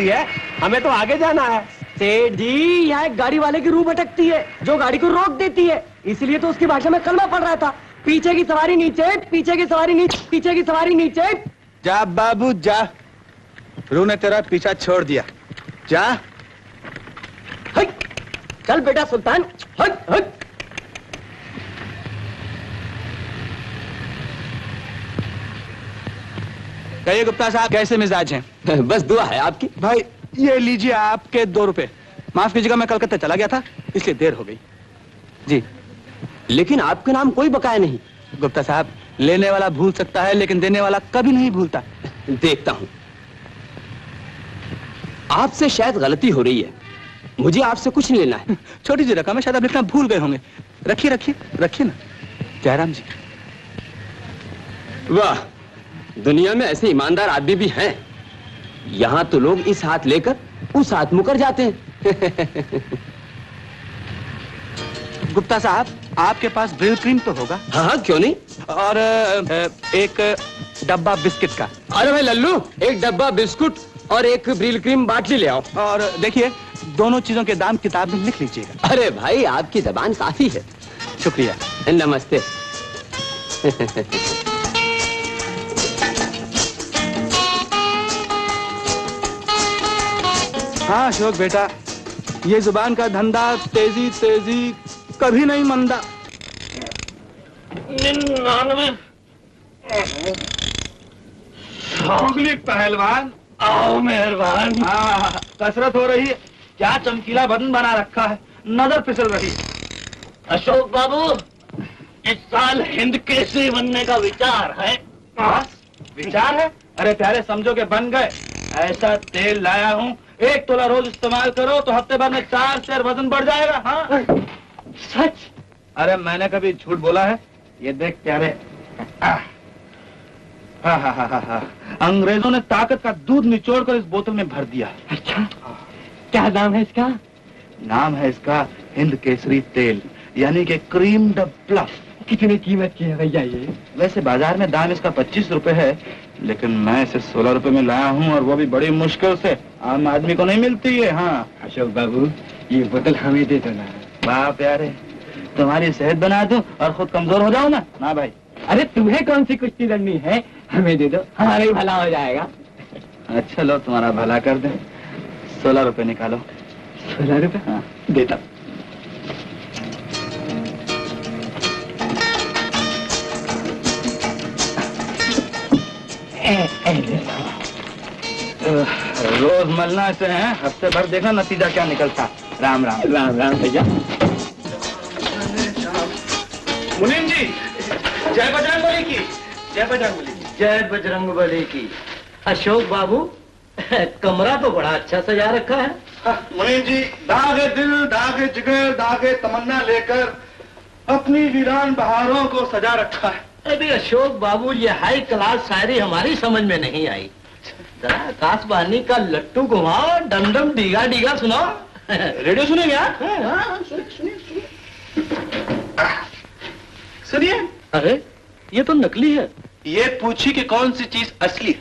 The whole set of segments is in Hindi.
है, हमें तो आगे जाना है। सेठ जी, यहाँ एक गाड़ी वाले की रूह भटकती है जो गाड़ी को रोक देती है, इसलिए तो उसकी भाषा में कलमा पड़ रहा था। पीछे की सवारी नीचे, पीछे की सवारी नीचे, पीछे की सवारी नीचे। जा बाबू जा, रूह ने तेरा पीछा छोड़ दिया, जा। चल बेटा सुल्तान। कहिए गुप्ता साहब, कैसे मिजाज हैं? बस दुआ है आपकी। भाई ये लीजिए आपके 2 रुपए। माफ कीजिएगा, मैं कलकत्ता चला गया था इसलिए देर हो गई। जी। लेकिन आपके नाम कोई बकाया नहीं। गुप्ता साहब, लेने वाला भूल सकता है लेकिन देने वाला कभी नहीं भूलता। देखता हूं, आपसे शायद गलती हो रही है, मुझे आपसे कुछ नहीं लेना है। छोटी सी रकम है, शायद आप लिखना भूल गए होंगे। रखिए रखिए रखिए ना। जयराम जी। वाह, दुनिया में ऐसे ईमानदार आदमी भी हैं। यहां तो लोग इस हाथ लेकर उस हाथ मुकर जाते हैं। गुप्ता साहब, आपके पास ब्रिल क्रीम तो होगा? हाँ, क्यों नहीं। और एक डब्बा बिस्किट का। अरे भाई लल्लू, एक डब्बा बिस्कुट और एक ब्रिल क्रीम बाटली ले आओ। और देखिए, दोनों चीजों के दाम किताब में लिख लीजिएगा। अरे भाई, आपकी जबान काफी है। शुक्रिया। नमस्ते। हाँ अशोक बेटा, ये जुबान का धंधा तेजी तेजी कभी नहीं मंदा। 99 पहलवान, आओ मेहरबान। हाँ, कसरत हो रही है। क्या चमकीला बदन बना रखा है, नजर फिसल रही है। अशोक बाबू, इस साल हिंद केसरी बनने का विचार है। विचार है? अरे प्यारे, समझो के बन गए। ऐसा तेल लाया हूँ, 1 तोला रोज इस्तेमाल करो तो हफ्ते भर में 4 सेर वजन बढ़ जाएगा। हाँ सच? अरे मैंने कभी झूठ बोला है? ये देख प्यारे। हाँ, अंग्रेजों ने ताकत का दूध निचोड़कर इस बोतल में भर दिया। अच्छा, क्या नाम है इसका? नाम है इसका हिंद केसरी तेल, यानी कि क्रीम द प्लस। कितनी कीमत की है भैया ये? वैसे बाजार में दाम इसका 25 रुपए है, लेकिन मैं इसे 16 रुपए में लाया हूँ, और वो भी बड़ी मुश्किल से। आम आदमी को नहीं मिलती है। हाँ अशोक बाबू, ये बोतल हमें दे दो ना। वाह प्यारे, तुम्हारी सेहत बना दूं और खुद कमजोर हो जाओ ना। ना भाई। अरे तुम्हें कौन सी कुश्ती लड़नी है, हमें दे दो, हमारा ही भला हो जाएगा। अच्छा लो, तुम्हारा भला कर दे। 16 रुपए निकालो। 16 रुपए? हाँ देता। रोज मलना से हैं, हफ्ते भर देखना नतीजा क्या निकलता। राम राम। राम राम भैया। मुनीम जी, जय बजरंगबली की। जय बजरंगबली की। जय बजरंगबली की। अशोक बाबू, कमरा तो बड़ा अच्छा सजा रखा है। मुनीम जी, दागे दिल, दागे जिगर, दागे तमन्ना लेकर अपनी वीरान बहारों को सजा रखा है। अरे अशोक बाबू, ये हाई क्लास शायरी हमारी समझ में नहीं आई। जरा आकाशवाणी का लट्टू घुमाओ, डमडम डीगा डीगा सुनाओ। रेडियो सुनेंगे आप? सुनिए। अरे ये तो नकली है। ये पूछी कि कौन सी चीज असली है।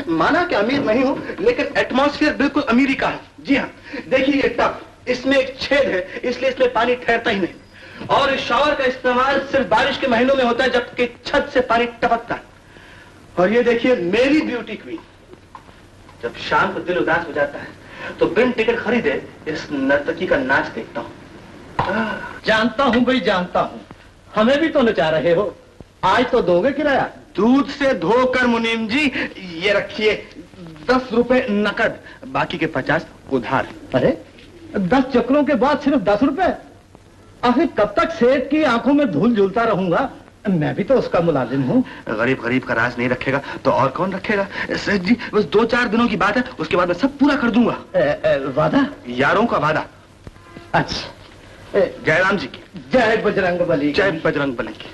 माना कि अमीर नहीं हूं, लेकिन एटमॉस्फेयर बिल्कुल अमीरी का है। जी हाँ, देखिए ये टब, इसमें एक छेद है, इसलिए इसमें पानी ठहरता ही नहीं। और इस शावर का इस्तेमाल सिर्फ बारिश के महीनों में होता है, जबकि छत से पानी टपकता है। और ये देखिए मेरी ब्यूटी क्वीन, जब शाम को दिल उदास हो जाता है तो बिन टिकट खरीदे इस नर्तकी का नाच देखता हूँ। जानता हूँ भाई, जानता हूँ। हमें भी तो नचा रहे हो। आज तो दोगे किराया? दूध से धोकर मुनीम जी। ये रखिए 10 रुपए नकद, बाकी के 50 उधार। अरे 10 चक्रों के बाद सिर्फ 10 रुपए? आखिर कब तक सेठ की आंखों में धूल झूलता रहूंगा? मैं भी तो उसका मुलाजिम हूँ। गरीब गरीब का राज नहीं रखेगा तो और कौन रखेगा? सेठ जी, बस 2-4 दिनों की बात है, उसके बाद मैं सब पूरा कर दूंगा। वादा? यारों का वादा। अच्छा। जयराम जी की। जय बजरंगबली। जय बजरंगबली की।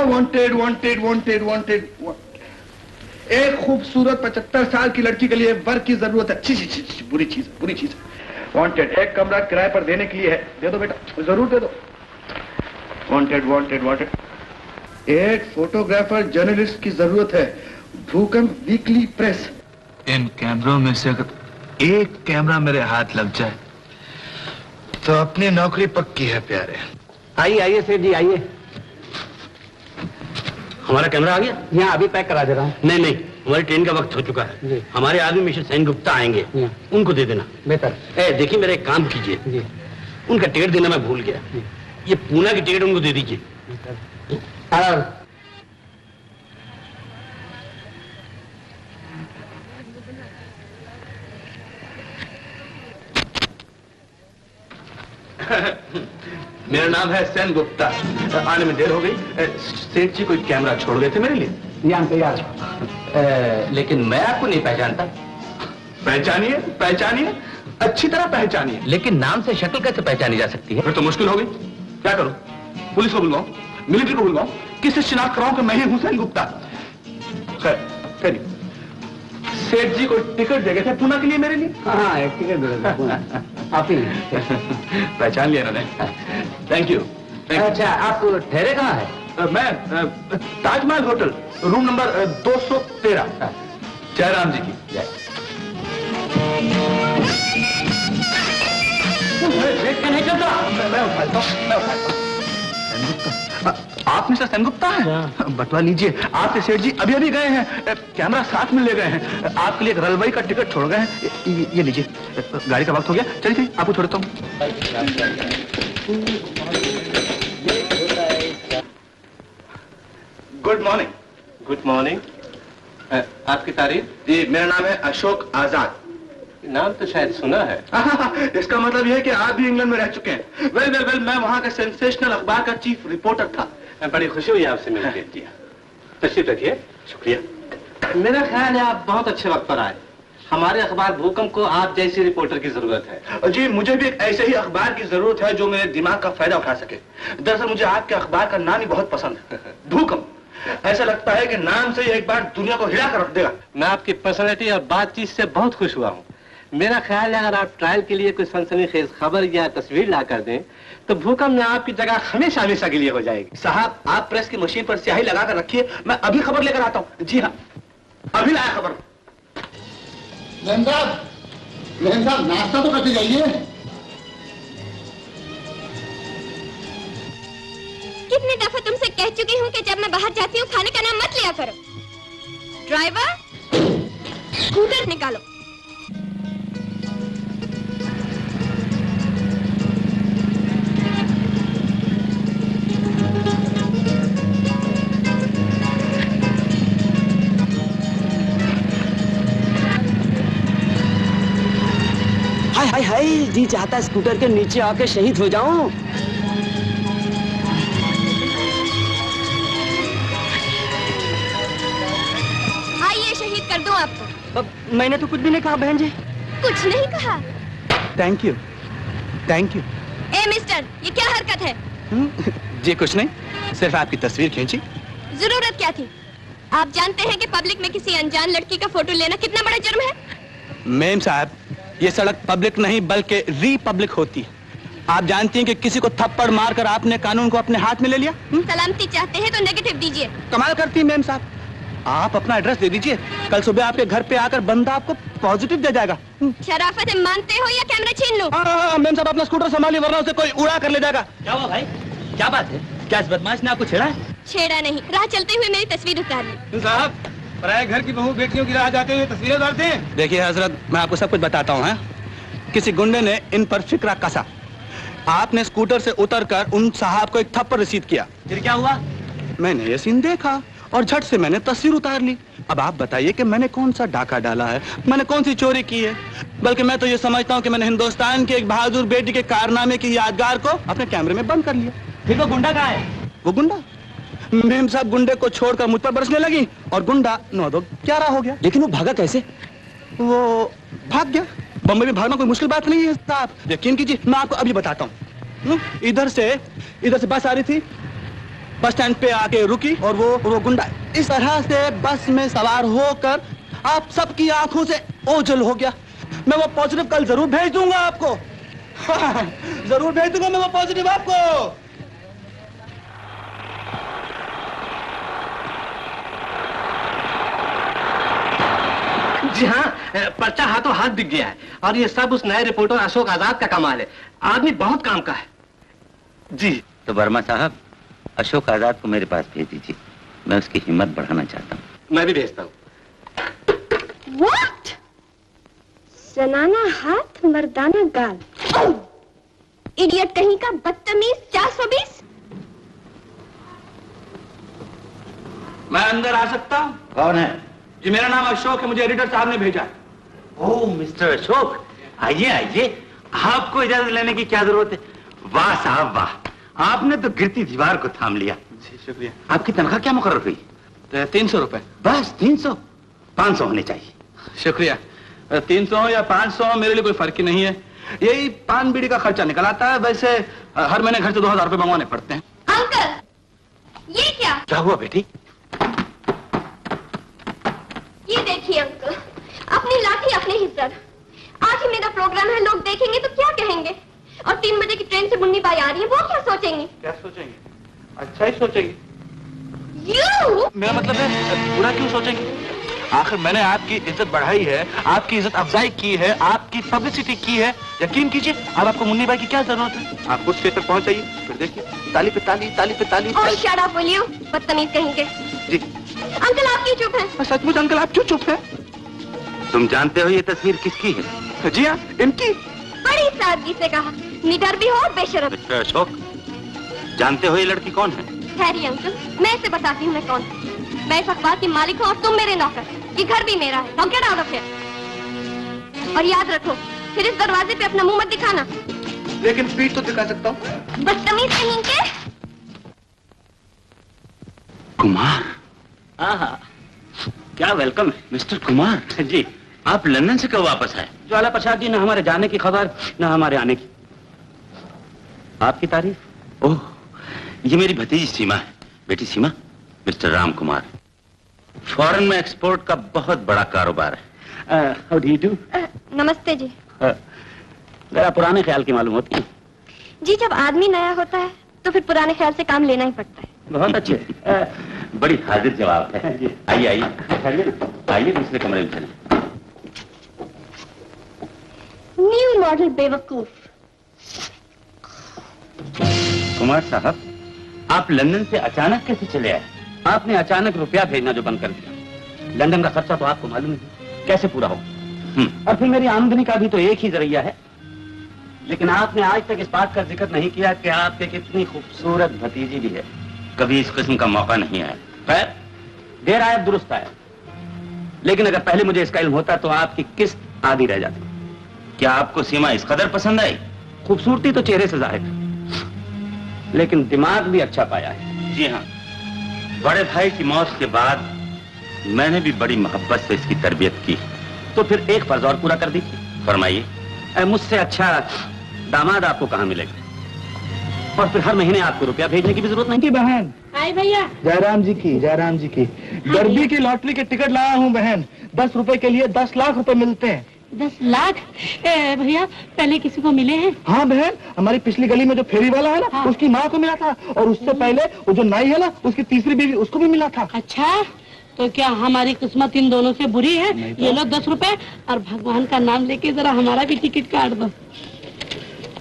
Wanted wanted wanted wanted. एक खूबसूरत 75 साल की लड़की के लिए वर्क की जरूरत है। छी, बुरी चीज, बुरी चीज। वांटेड, एक कमरा किराए पर देने के लिए है। दे दो बेटा, जरूर दे दो। Wanted wanted wanted. एक फोटोग्राफर जर्नलिस्ट की जरूरत है। भूकंप वीकली प्रेस। इन कैमरों में से अगर एक कैमरा मेरे हाथ लग जाए तो अपनी नौकरी पक्की है प्यारे। आइए आइए सेठ जी आइए। हमारा कैमरा आ गया? यहाँ अभी पैक करा दे रहा हूँ। नहीं नहीं, हमारी ट्रेन का वक्त हो चुका है जी। हमारे आदमी मिस्टर सेन गुप्ता आएंगे, उनको दे देना। बेहतर। देखिए मेरा एक काम कीजिए जी। उनका टिकट देना मैं भूल गया, ये पूना की टिकट उनको दे दीजिए। मेरा नाम है सेन गुप्ता। आने में देर हो गई। सेठ जी कोई कैमरा छोड़ गए थे मेरे लिए। यहाँ तैयार। लेकिन मैं आपको नहीं पहचानता। पहचानिए पहचानिए, अच्छी तरह पहचानिए। लेकिन नाम से शक्ल कैसे पहचानी जा सकती है? फिर तो मुश्किल हो गई। क्या करूं? पुलिस को बुलवाऊं, मिलिट्री को बुलवाऊं, किससे शिनाख्त कराऊं कि मैं ही हूं सेन गुप्ता? खैर सेठ जी को टिकट दे गए थे पूना के लिए मेरे लिए। हाँ एक टिकट दे देना। आप ही पहचान लिया इन्होंने। Thank you. अच्छा आप ठहरे कहाँ है? मैं Taj Mahal hotel room number 213 Jairam ji की। नहीं चलता। मैं उठाता हूँ। आप मिस्टर सेन गुप्ता हैं? बटवा लीजिए। आपके सेठ जी अभी अभी गए हैं, कैमरा साथ में ले गए हैं। आपके लिए एक रेलवे का टिकट छोड़ गए हैं। ये लीजिए, गाड़ी का वक्त हो गया। चलिए आपको छोड़ता हूँ। Good morning. Good morning. आपकी तारीफ? जी मेरा नाम है अशोक आजाद। नाम तो शायद सुना है। इसका मतलब यह है कि आप भी इंग्लैंड में रह चुके हैं। वेल मैं वहाँ का सेंसेशनल अखबार का चीफ रिपोर्टर था। बड़ी खुशी हुई आपसे मिलकर। तशरीफ रखिए। शुक्रिया। मेरा ख्याल है आप बहुत अच्छे वक्त पर आए। हमारे अखबार भूकंप को आप जैसे रिपोर्टर की जरूरत है। जी मुझे भी एक ऐसे ही अखबार की जरूरत है जो मेरे दिमाग का फायदा उठा सके। दरअसल मुझे आपके अखबार का नाम ही बहुत पसंद है, भूकंप। ऐसा लगता है कि नाम से ही एक बार दुनिया को हिला कर रख देगा। मैं आपकी पर्सनैलिटी और बातचीत से बहुत खुश हुआ हूँ। मेरा ख्याल है अगर आप ट्रायल के लिए कोई सनसनीखेज खबर या तस्वीर ला कर दें तो भूकंप में आपकी जगह हमेशा हमेशा के लिए हो जाएगी। साहब आप प्रेस की मशीन पर स्याही लगा कर रखिए, मैं अभी खबर लेकर आता हूँ। जी हाँ अभी लाया खबर। मेम साहब नाश्ता तो करके जाइए। कितनी दफा तुमसे कह चुकी हूँ कि जब मैं बाहर जाती हूँ खाने का नाम मत लिया करो। ड्राइवर स्कूटर निकालो। हाय हाय हाय, जी चाहता है स्कूटर के नीचे आके शहीद हो जाऊं। आइए शहीद कर दूं आपको। अब मैंने तो कुछ भी नहीं कहा बहन जी। कुछ नहीं कहा? Thank you thank you. A mister, ये क्या हरकत है? जी कुछ नहीं, सिर्फ आपकी तस्वीर खींची। जरूरत क्या थी? आप जानते हैं कि पब्लिक में किसी अनजान लड़की का फोटो लेना कितना बड़ा जुर्म है? मेम साहब ये सड़क पब्लिक नहीं बल्कि रिपब्लिक होती है। आप जानती हैं कि किसी को थप्पड़ मारकर आपने कानून को अपने हाथ में ले लिया। सलामती चाहते हैं तो नेगेटिव दीजिए। कमाल करती हैं मेम साहब। आप अपना एड्रेस दे दीजिए, कल सुबह आपके घर पे आकर बंदा आपको पॉजिटिव दे जाएगा। शराफत है, मानते हो या कैमरा छीन लूं? हाँ मेम साहब अपना स्कूटर संभालिए वरना उसे कोई उड़ा कर ले जाएगा। क्या हुआ भाई, क्या बात है? क्या इस बदमाश ने आपको छेड़ा है? छेड़ा नहीं, राह चलते हुए मेरी तस्वीर उतार ली। साहब पराये घर की बहू बेटियों की राह जाते हुए तस्वीरें उतारते हैं। देखिए हजरत मैं आपको सब कुछ बताता हूँ। किसी गुंडे ने इन पर फिक्रा कसा, आपने स्कूटर से उतरकर उन साहब को एक थप्पड़ रसीद किया। फिर क्या हुआ? मैंने ये सीन देखा और झट से मैंने तस्वीर उतार ली। अब आप बताइए कि मैंने कौन सा डाका डाला है, मैंने कौन सी चोरी की है। बल्कि मैं तो ये समझता हूँ कि मैंने हिंदुस्तान की एक बहादुर बेटी के कारनामे की यादगार को अपने कैमरे में बंद कर लिया। फिर वो गुंडा कहाँ है? वो गुंडा मेम साहब गुंडे को छोड़कर मुझ पर बरसने लगी और गुंडा 9-2-11 हो गया। लेकिन वो भागा कैसे? वो भाग गया। बम्बई में भागना कोई मुश्किल बात नहीं है साहब, यकीन कीजिए मैं आपको अभी बताता हूँ। इधर से बस आ रही थी, बस स्टैंड पे आके रुकी और वो गुंडा इस तरह से बस में सवार होकर आप सबकी आंखों से ओझल हो गया। मैं वो पॉजिटिव कल जरूर भेज दूंगा आपको। जरूर भेज दूंगा मैं वो पॉजिटिव आपको। जी हाँ, पर्चा हाथों हाथ दिख गया है और ये सब उस नए रिपोर्टर अशोक आजाद का कमाल है। आदमी बहुत काम का है जी। तो वर्मा साहब, अशोक आजाद को मेरे पास भेज दीजिए, मैं उसकी हिम्मत बढ़ाना चाहता हूँ। मैं भी भेजता हूँ। What? जनाना हाथ मर्दाना गाल। इडियट कहीं का, बदतमीज। 420। मैं अंदर आ सकता हूँ? कौन है? जी मेरा नाम अशोक है, मुझे एडिटर साहब ने भेजा। ओह मिस्टर अशोक, आइए आइए, आपको इजाजत लेने की क्या जरूरत है। वाह साहब वाह, आपने तो गिरती दीवार को थाम लिया। जी शुक्रिया। आपकी तनख्वाह क्या मुकर्रर हुई? 300 रुपए। बस 300? 500 होने चाहिए। शुक्रिया। 300 हो या 500 हो, मेरे लिए कोई फर्क ही नहीं है। यही पान बीड़ी का खर्चा निकल आता है। वैसे हर महीने घर से 2000 रुपए मंगवाने पड़ते हैं। अंकल, ये क्या? क्या हुआ बेटी? ये देखिए अंकल, अपनी लाठी अपने हिस्सा। आज ही मेरा प्रोग्राम है, लोग देखेंगे तो क्या कहेंगे? और 3 बजे की ट्रेन से मुन्नी बाई आ रही है, वो क्या सोचेंगी? क्या सोचेंगे? अच्छा ही सोचेंगे। मेरा मतलब है बुरा क्यों सोचेंगे? आखिर मैंने आपकी इज्जत बढ़ाई है, आपकी इज्जत अफजाई की है, आपकी पब्लिसिटी की है। यकीन कीजिए, अब आपको मुन्नी बाई की क्या जरूरत है? आप कुछ स्टेज तक पहुंच जाइए, फिर देखिए ताली पे ताली, ताली पे ताली। और शट अप विल यू, बदतमीज कहेंगे। जी अंकल आप क्यों चुप हैं? सचमुच अंकल आप क्यों चुप है? तुम जानते हो ये तस्वीर किसकी है? जी हाँ, इनकी। बड़ी सादगी से कहा, निडर भी हो और बेशरम। मिस्टर अशोक, जानते हो ये लड़की कौन है? खैरी अंकल, मैं इसे बताती हूँ मैं कौन। मैं इस अखबार की मालिक हूँ और तुम मेरे नौकर। ये घर भी मेरा है। Get out of here. और याद रखो, फिर इस दरवाजे पे अपना मुंह मत दिखाना। लेकिन पीठ तो दिखा सकता हूँ। बदतमीज कहेंगे। कुमार। हाँ, क्या वेलकम है। मिस्टर कुमार जी, आप लंदन से कब वापस आए? ज्वाला प्रसाद जी, न हमारे जाने की खबर न हमारे आने की। आपकी तारीफ? ओह, ये मेरी भतीजी सीमा है। बेटी सीमा, मिस्टर राम कुमार। फॉरेन में एक्सपोर्ट का बहुत बड़ा कारोबार है। How do you do? नमस्ते जी। जरा पुराने ख्याल की मालूम होती है। जी, जब आदमी नया होता है तो फिर पुराने ख्याल से काम लेना ही पड़ता है। बहुत अच्छे। बड़ी हाजिर जवाब है। आइए आइए आइए, दूसरे कमरे में चलें। न्यू मॉडल बेवकूफ। कुमार साहब, आप लंदन से अचानक कैसे चले आए? आपने अचानक रुपया भेजना जो बंद कर दिया। लंदन का खर्चा तो आपको मालूम है, कैसे पूरा हो। और फिर मेरी आमदनी का भी तो एक ही जरिया है। लेकिन आपने आज तक इस बात का जिक्र नहीं किया कि आपके कितनी खूबसूरत भतीजी भी है। कभी इस किस्म का मौका नहीं आया। खैर, देर आया दुरुस्त आया। लेकिन अगर पहले मुझे इसका इल्म होता तो आपकी किस्त आधी रह जाती। क्या आपको सीमा इस कदर पसंद आई? खूबसूरती तो चेहरे से जाहिर है, लेकिन दिमाग भी अच्छा पाया है। जी हाँ, बड़े भाई की मौत के बाद मैंने भी बड़ी मोहब्बत से इसकी तरबियत की। तो फिर एक फर्ज और पूरा कर दीजिए। फरमाइए। मुझसे अच्छा दामाद आपको कहाँ मिलेगा? और फिर हर महीने आपको रुपया भेजने की भी जरूरत नहीं। की बहन। हाय भैया। जयराम जी की, जयराम जी की। डरबी की लॉटरी के टिकट लाया हूँ बहन। 10 रुपए के लिए 10 लाख रुपए मिलते हैं। 10 लाख? भैया पहले किसी को मिले हैं? हाँ बहन, हमारी पिछली गली में जो फेरी वाला है ना, हाँ। उसकी माँ को मिला था। और उससे पहले वो जो नाई है ना, उसकी तीसरी बीवी, उसको भी मिला था। अच्छा, तो क्या हमारी किस्मत इन दोनों से बुरी है? ये लो 10 रुपए और भगवान का नाम लेके जरा हमारा भी टिकट काट दो।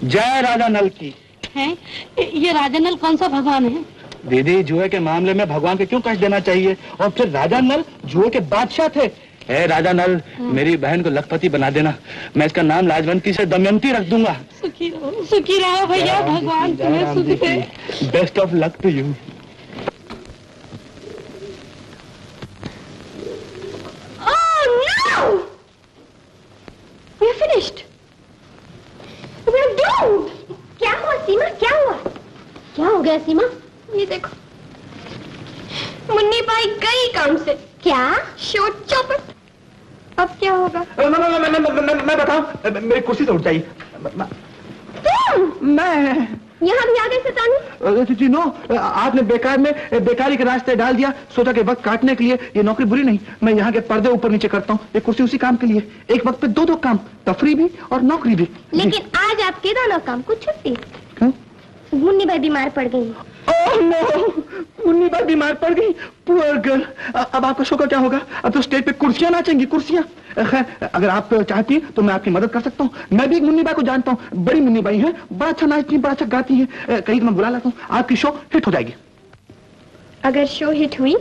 जय राजा नल की। है ये राजा नल कौन सा भगवान है? दीदी, जुए के मामले में भगवान को क्यों कष्ट देना चाहिए? और फिर राजा नल जुए के बादशाह थे। है राजा नल, मेरी बहन को लखपति बना देना। मैं इसका नाम लाजवंती से दमयंती रख दूंगा। सुखी रहो भैया, भगवान तुम्हें सुख दे। Best of luck to you. Oh no! We're finished. We're doomed. क्या हुआ सीमा? क्या हुआ? क्या हो गया सीमा? ये देखो, मुन्नी बाई गई काम से। क्या? शोट चौपट। अब क्या होगा? मैं बताऊं, मेरी कुर्सी से उठ जाइए। मैं यहाँ भी आ गए सताने? जी नो, आपने बेकार में बेकारी के रास्ते डाल दिया। सोचा कि वक्त काटने के लिए ये नौकरी बुरी नहीं। मैं यहाँ के पर्दे ऊपर नीचे करता हूँ। ये कुर्सी उसी काम के लिए। एक वक्त पे 2 काम, तफरी भी और नौकरी भी। लेकिन आज आपके दोनों काम को छुट्टी। मुन्नी भाई बीमार पड़ गई। ओह नो, मुन्नी बाई बीमार पड़ गई, पुअर गर्ल। अब आपका शो का क्या होगा? अब तो स्टेज पे कुर्सियां नाचेंगी, कुर्सियां। खैर, अगर आप चाहती हैं तो मैं आपकी मदद कर सकता हूँ। मैं भी एक मुन्नी बाई को जानता हूँ, बड़ी मुन्नी बाई है, बड़ा अच्छा नाचती है, बड़ा अच्छा गाती है। कहीं तो मैं बुला लाता हूँ, आपकी शो हिट हो जाएगी। अगर शो हिट हुई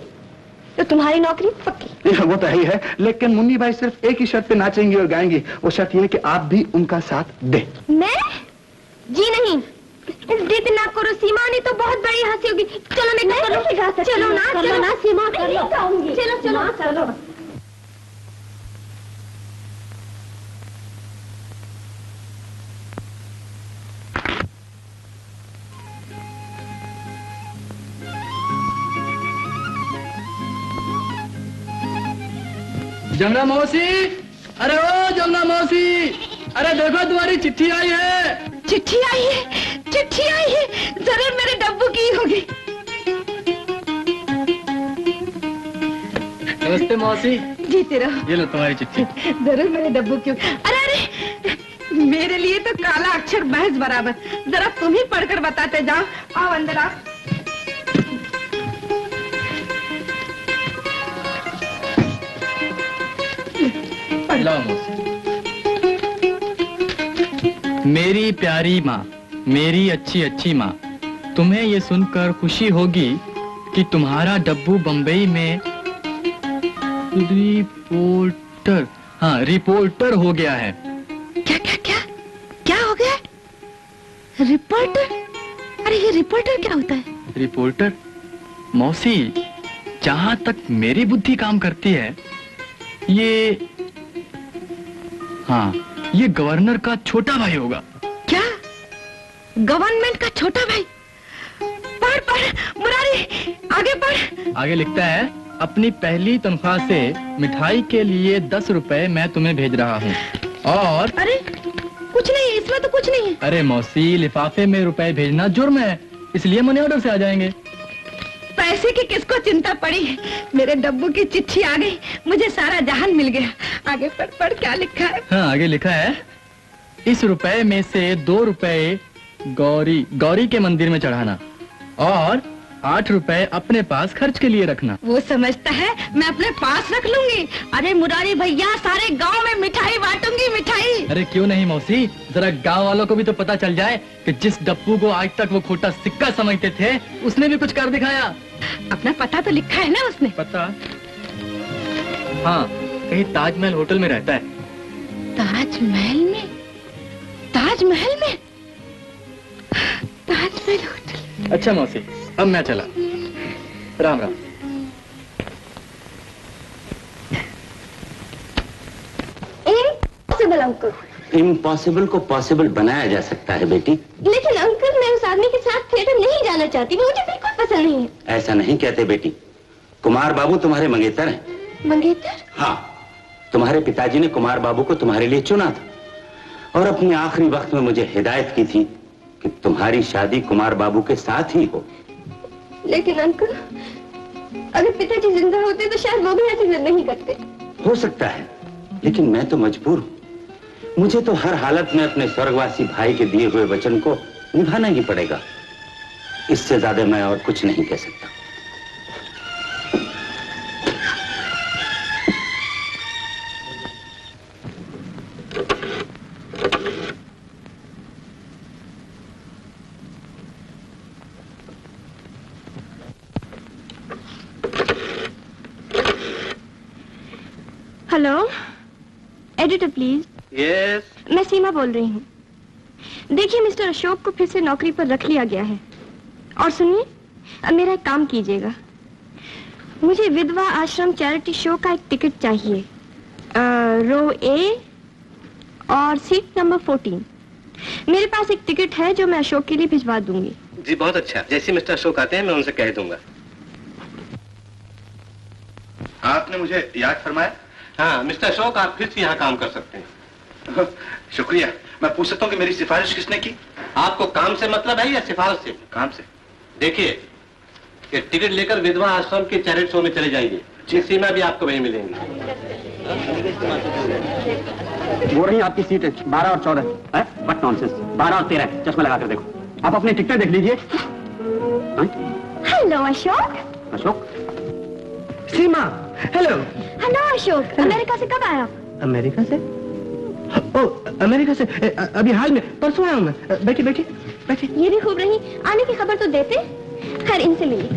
तो तुम्हारी नौकरी पक्की। वो तो ही है, लेकिन मुन्नी बाई सिर्फ एक ही शर्त पे नाचेंगी और गाएंगी। वो शर्त ये है कि आप भी उनका साथ दें। मैं? जी नहीं, जिद ना करो सीमा, नहीं तो बहुत बड़ी हंसी होगी। चलो मैं चलो ना, चलो ना सीमा, चलो चलो चलो। जमुना मौसी, अरे ओ जमुना मौसी, अरे देखो तुम्हारी चिट्ठी आई है। चिट्ठी आई है, चिट्ठी आई है, जरूर मेरे डब्बू की होगी। नमस्ते मौसी। जीते रहो। ये लो तुम्हारी चिट्ठी। जरूर मेरे डब्बू की होगी। अरे अरे, मेरे लिए तो काला अक्षर महज बराबर। जरा तुम ही पढ़कर बताते जाओ। आओ अंदर आओ। लो मौसी। मेरी प्यारी माँ, मेरी अच्छी अच्छी माँ, तुम्हें ये सुनकर खुशी होगी कि तुम्हारा डब्बू बम्बई में रिपोर्टर, हाँ रिपोर्टर हो गया है। क्या क्या क्या क्या हो गया? रिपोर्टर? अरे ये रिपोर्टर क्या होता है? रिपोर्टर मौसी, जहाँ तक मेरी बुद्धि काम करती है, ये हाँ, ये गवर्नर का छोटा भाई होगा। क्या? गवर्नमेंट का छोटा भाई? पढ़ पढ़ मुरारी, आगे पढ़। आगे लिखता है, अपनी पहली तनख्वाह से मिठाई के लिए 10 रुपए मैं तुम्हें भेज रहा हूँ। और अरे कुछ नहीं, इसमें तो कुछ नहीं है। अरे मौसी, लिफाफे में रुपए भेजना जुर्म है, इसलिए मनी ऑर्डर से आ जाएंगे। पैसे की किसको चिंता पड़ी है? मेरे डब्बू की चिट्ठी आ गई, मुझे सारा जहान मिल गया। आगे पढ़ पढ़, क्या लिखा है? हाँ, आगे लिखा है, इस रुपए में से 2 रुपए गौरी के मंदिर में चढ़ाना और 8 रुपए अपने पास खर्च के लिए रखना। वो समझता है मैं अपने पास रख लूंगी। अरे मुरारी भैया, सारे गांव में मिठाई बांटूंगी, मिठाई। अरे क्यों नहीं मौसी, जरा गांव वालों को भी तो पता चल जाए कि जिस डप्पू को आज तक वो खोटा सिक्का समझते थे, उसने भी कुछ कर दिखाया। अपना पता तो लिखा है ना उसने? पता? हाँ, कहीं ताजमहल होटल में रहता है। ताजमहल में? ताजमहल में? ताजमहल होटल। अच्छा मौसी, अब मैं चला। Ram Ram. Impossible uncle. Impossible को पॉसिबल बनाया जा सकता है बेटी। लेकिन अंकल, मैं उस आदमी के साथ थिएटर नहीं जाना चाहती, मुझे बिल्कुल पसंद नहीं है। ऐसा नहीं कहते बेटी, कुमार बाबू तुम्हारे मंगेतर हैं। मंगेतर? हाँ, तुम्हारे पिताजी ने कुमार बाबू को तुम्हारे लिए चुना था और अपने आखिरी वक्त में मुझे हिदायत की थी कि तुम्हारी शादी कुमार बाबू के साथ ही हो। लेकिन अंकल, अगर पिताजी जिंदा होते तो शायद वो भी ऐसी जिद नहीं करते। हो सकता है, लेकिन मैं तो मजबूर हूँ। मुझे तो हर हालत में अपने स्वर्गवासी भाई के दिए हुए वचन को निभाना ही पड़ेगा। इससे ज्यादा मैं और कुछ नहीं कह सकता। Hello, editor please. यस। मैं सीमा बोल रही हूँ। देखिए, मिस्टर अशोक को फिर से नौकरी पर रख लिया गया है। और सुनिए, अब मेरा एक काम कीजिएगा। मुझे विधवा आश्रम चैरिटी शो का एक टिकट चाहिए, रो ए और सीट नंबर 14। मेरे पास एक टिकट है जो मैं अशोक के लिए भिजवा दूंगी। जी बहुत अच्छा, जैसे मिस्टर अशोक आते हैं मैं उनसे कह दूंगा। आपने मुझे याद फरमाया? हाँ मिस्टर अशोक, आप फिर से यहाँ काम कर सकते हैं। शुक्रिया। मैं पूछ सकता हूँ कि मेरी सिफारिश किसने की? आपको काम से मतलब है या सिफारिश से? काम से। देखिए, ये टिकट लेकर विधवा आश्रम के चैरिटी शो में चले जाइए। जी, सीमा भी आपको वहीं मिलेंगी। वो रही आपकी सीट 12 और 14 है? What nonsense. 12 और 13 चश्मा लगा कर देखो। आप अपनी टिकट देख लीजिए। हेलो अशोक। अशोक? सीमा, हेलो। हेलो अशोक, अमेरिका से कब आया? अमेरिका से? ओ, अमेरिका से अभी हाल में, परसों आया हूँ मैं। बैठिए बैठिए बैठिए। ये भी खूब रही, आने की खबर तो देते। खैर, इनसे मिलिए।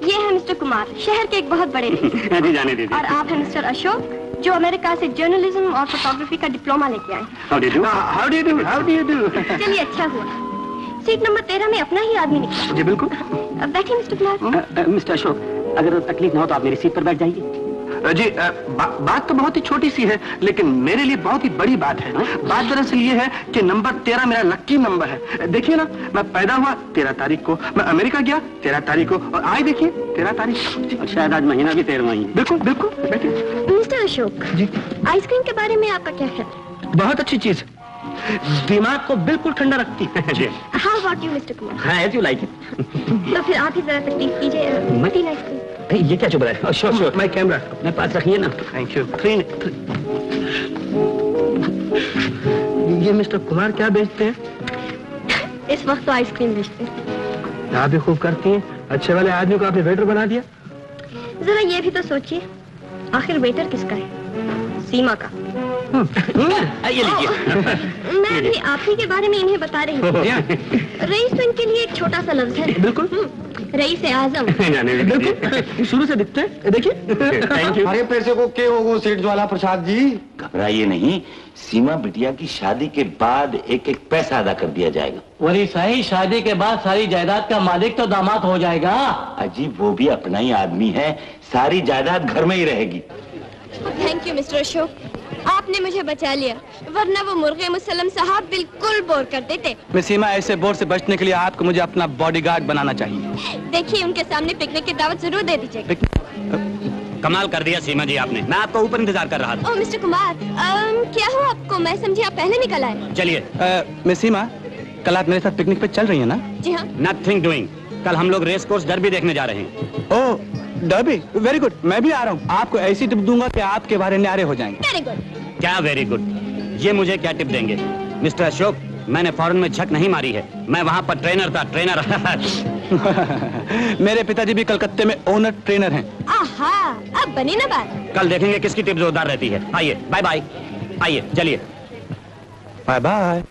ये है मिस्टर कुमार, शहर के एक बहुत बड़े जी जाने दीजिए। और आप हैं मिस्टर अशोक, जो अमेरिका से जर्नलिज्म और फोटोग्राफी का डिप्लोमा लेके आए। How do you do? How do you do? How do you do? चलिए, अच्छा हुआ सीट नंबर 13 में अपना ही आदमी निकला। जी बिल्कुल। बैठिए मिस्टर कुमार। मिस्टर अशोक, अगर तकलीफ ना हो तो आप मेरी सीट पर बैठ जाइए। जी, बात तो बहुत ही छोटी सी है, लेकिन मेरे लिए बहुत ही बड़ी बात है। बात दरअसल ये है कि नंबर 13 मेरा लक्की नंबर है। देखिए ना, मैं पैदा हुआ 13 तारीख को, मैं अमेरिका गया 13 तारीख को, और आज देखिए 13 तारीख। और शायद आज महीना भी 13वां ही है। बिल्कुल बिल्कुल, बैठिए। मिस्टर अशोक जी, आइसक्रीम के बारे में आपका क्या ख्याल? बहुत अच्छी चीज, दिमाग को बिल्कुल ठंडा रखती है। How about you mister Kumar? हाँ, as you like it. तो फिर आप ही जरा तकलीफ कीजिए। तीन आइसक्रीम। ये क्या चुप रहा है? श्योर श्योर, माय कैमरा अपने पास रखिए ना। Thank you. ये मिस्टर कुमार क्या बेचते हैं? इस वक्त तो आइसक्रीम बेचते हैं। आप भी खूब करती हैं। अच्छे वाले आदमी को आपने वेटर बना दिया। जरा ये भी तो सोचिए, आखिर वेटर किसका है? सीमा का। ये लीजिए। मैं भी आप ही के बारे में इन्हें बता रही हूँ। रईस तो इनके लिए एक छोटा सा लफ्ज है। बिल्कुल, रईस ए आजम। बिल्कुल, शुरू से दिखते हैं। देखिए। Thank you. अरे पैसे को के हो सेठ ज्वाला प्रसाद जी? घबराइए नहीं, सीमा बिटिया की शादी के बाद एक एक पैसा अदा कर दिया जाएगा। वही सही, शादी के बाद सारी जायदाद का मालिक तो दामाद हो जाएगा। अजी, वो भी अपना ही आदमी है, सारी जायदाद घर में ही रहेगी। थैंक यू मिस्टर अशोक, आपने मुझे बचा लिया, वरना वो मुर्गे मुसल्लम साहब बिल्कुल बोर कर देते। मिस सीमा, ऐसे बोर से बचने के लिए आपको मुझे अपना बॉडीगार्ड बनाना चाहिए। देखिए, उनके सामने पिकनिक की दावत जरूर दे दीजिएगा। कमाल कर दिया सीमा जी आपने, मैं आपको ऊपर इंतजार कर रहा था। ओह मिस्टर कुमार, क्या हो आपको? मैं समझी आप पहले निकल आए। चलिए। मिस सीमा, कल आप मेरे साथ पिकनिक पे चल रही है ना? जी हाँ। नथिंग डूइंग, कल हम लोग रेस कोर्स डर्बी देखने जा रहे हैं। ओह, डर्बी, वेरी गुड। मैं भी आ रहा हूँ। आपको ऐसी टिप दूंगा कि आपके बारे न्यारे हो जाएंगे। Very good. क्या वेरी गुड? ये मुझे क्या टिप देंगे? मिस्टर अशोक, मैंने फॉरेन में झक नहीं मारी है, मैं वहाँ पर ट्रेनर था, ट्रेनर। मेरे पिताजी भी कलकत्ते में ओनर ट्रेनर हैं। आहा, अब बनी ना बात। कल देखेंगे किसकी टिप जोरदार रहती है। आइए, बाय बाय। आइए, चलिए। Bye bye.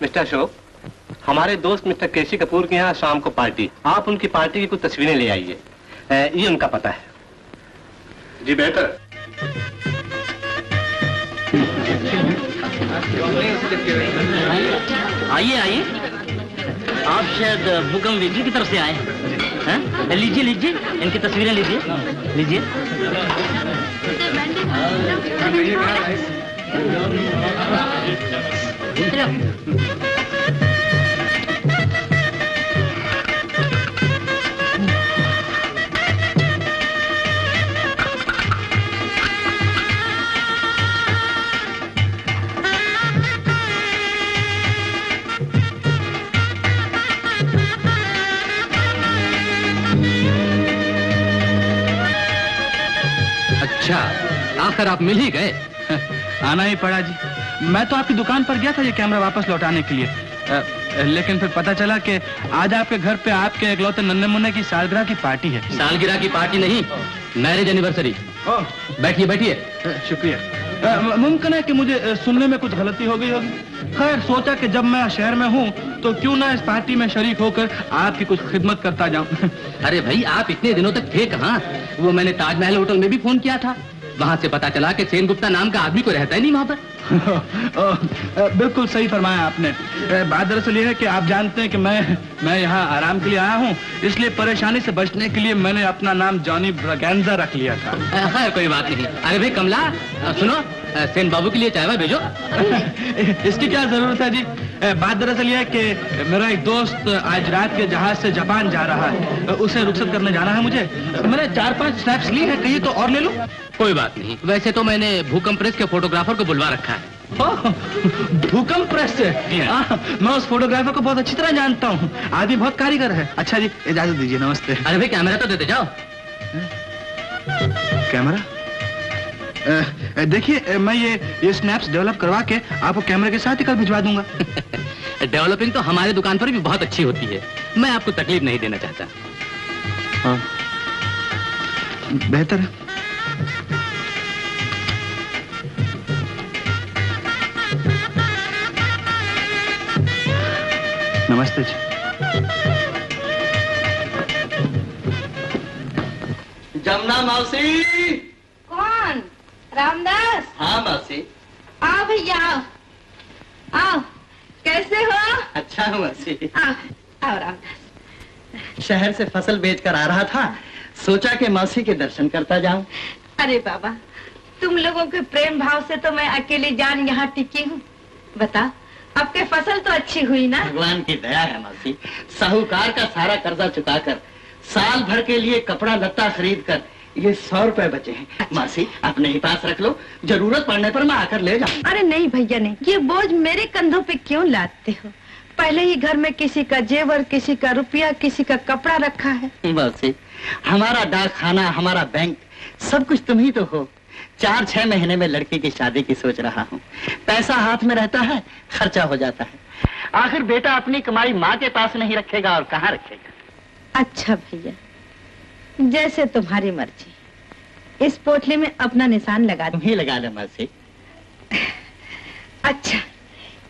मिस्टर अशोक, हमारे दोस्त मिस्टर केसी कपूर के यहाँ शाम को पार्टी, आप उनकी पार्टी की कुछ तस्वीरें ले आइए। ये उनका पता है। जी बेहतर। आइए आइए, आप शायद भूकंप विजय की तरफ से आए हैं? लीजिए लीजिए, इनकी तस्वीरें लीजिए लीजिए। अच्छा, आखिर आप मिल ही गए। आना ही पड़ा जी। मैं तो आपकी दुकान पर गया था ये कैमरा वापस लौटाने के लिए, लेकिन फिर पता चला कि आज आपके घर पे आपके इकलौते नन्हे मुन्ने की सालगिरह की पार्टी है। सालगिरह की पार्टी नहीं, मैरिज एनिवर्सरी। बैठिए बैठिए। शुक्रिया। मुमकिन है कि मुझे सुनने में कुछ गलती हो गई होगी। खैर, सोचा कि जब मैं शहर में हूँ तो क्यों ना इस पार्टी में शरीक होकर आपकी कुछ खिदमत करता जाऊं। अरे भाई, आप इतने दिनों तक थे कहाँ? वो मैंने ताजमहल होटल में भी फोन किया था, वहाँ से पता चला कि सेन गुप्ता नाम का आदमी को रहता ही नहीं वहाँ पर। बिल्कुल सही फरमाया आपने। बात दरअसल ये है कि आप जानते हैं कि मैं यहाँ आराम के लिए आया हूँ, इसलिए परेशानी से बचने के लिए मैंने अपना नाम जॉनी ब्रगेंजा रख लिया था। खैर, कोई बात नहीं। अरे भाई कमला, सुनो, सेन बाबू के लिए चाय भेजो। इसकी क्या जरूरत है जी? बात दरअसल ये है कि मेरा एक दोस्त आज रात के जहाज से जापान जा रहा है, उसे रुखसत करने जाना है मुझे। मैंने 4-5 स्नैप्स ली है, कहीं तो और ले लूं? कोई बात नहीं, वैसे तो मैंने भूकंप प्रेस के फोटोग्राफर को बुलवा रखा है। भूकंप प्रेस से? मैं उस फोटोग्राफर को बहुत अच्छी तरह जानता हूँ, आदमी बहुत कारीगर है। अच्छा जी, इजाजत दीजिए, नमस्ते। अरे भाई, कैमरा तो देते जाओ। कैमरा? देखिए, मैं ये स्नैप्स डेवलप करवा के आपको कैमरे के साथ ही कल भिजवा दूंगा। डेवलपिंग तो हमारे दुकान पर भी बहुत अच्छी होती है। मैं आपको तकलीफ नहीं देना चाहता। हाँ, बेहतर है। नमस्ते जी। जमुना मौसी। कौन? रामदास? हाँ मौसी। आओ भैया आओ। आओ, कैसे हो? अच्छा हूँ मौसी। आओ आओ रामदास। शहर से फसल बेचकर आ रहा था, सोचा कि मौसी के दर्शन करता जाऊं। अरे बाबा, तुम लोगों के प्रेम भाव से तो मैं अकेली जान यहाँ टिकी हूँ। बता, अब के फसल तो अच्छी हुई ना? भगवान की दया है मौसी। साहूकार का सारा कर्जा चुकाकर साल भर के लिए कपड़ा लत्ता खरीद कर ये 100 रुपए बचे हैं। अच्छा। मौसी अपने ही पास रख लो, जरूरत पड़ने पर मैं आकर ले जाऊं। अरे नहीं भैया नहीं, ये बोझ मेरे कंधों पे क्यों लादते हो? पहले ही घर में किसी का जेवर, किसी का रुपया, किसी का कपड़ा रखा है। मौसी, हमारा डाक खाना, हमारा बैंक, सब कुछ तुम ही तो हो। 4-6 महीने में लड़की की शादी की सोच रहा हूँ। पैसा हाथ में रहता है, खर्चा हो जाता है। आखिर बेटा अपनी कमाई माँ के पास नहीं रखेगा और कहाँ रखेगा? अच्छा भैया, जैसे तुम्हारी मर्जी। इस पोटली में अपना निशान लगा दो। तुम ही लगा लो मौसी। अच्छा,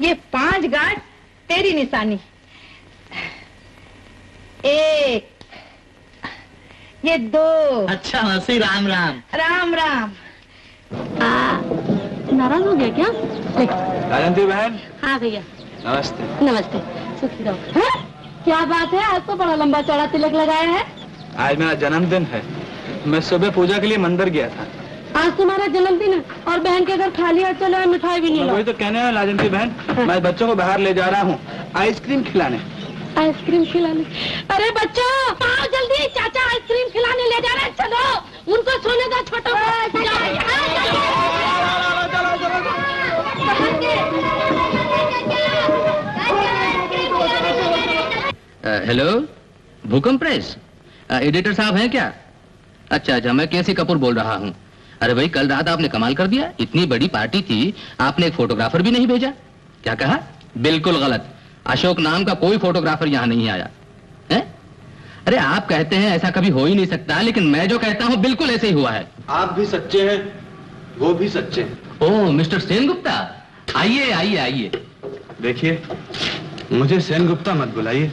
ये 5 गांठ तेरी निशानी। 1, ये 2। अच्छा मौसी, राम राम। राम राम। नाराज हो गया क्या? राजंती बहन। हाँ भैया। नमस्ते। नमस्ते, सुखी रहो। क्या बात है, आज तो बड़ा लंबा चौड़ा तिलक लगाया है। आज मेरा जन्मदिन है, मैं सुबह पूजा के लिए मंदिर गया था। आज तुम्हारा जन्मदिन है और बहन के घर खाली हाथ चले, मिठाई भी नहीं लाई। वही तो कहने हैं लाजंती बहन, मैं बच्चों को बाहर ले जा रहा हूँ आइसक्रीम खिलाने। आइसक्रीम खिलाने? अरे बच्चों आओ जल्दी, चाचा आइसक्रीम खिलाने ले जा रहे हैं। चलो उनको सोने दो, छोटो हेलो, भूकंप प्रेस एडिटर साहब हैं क्या? अच्छा अच्छा, मैं केसी कपूर बोल रहा हूँ। अरे भाई, कल रात आपने कमाल कर दिया। इतनी बड़ी पार्टी थी, आपने एक फोटोग्राफर भी नहीं भेजा। क्या कहा? बिल्कुल गलत। अशोक नाम का कोई फोटोग्राफर यहाँ नहीं आया है? अरे आप कहते हैं ऐसा कभी हो ही नहीं सकता, लेकिन मैं जो कहता हूँ बिल्कुल ऐसे ही हुआ है। आप भी सच्चे हैं, वो भी सच्चे हैं। ओह मिस्टर सेनगुप्ता, आइए आइए आइए। देखिए, मुझे सेनगुप्ता मत बुलाइए,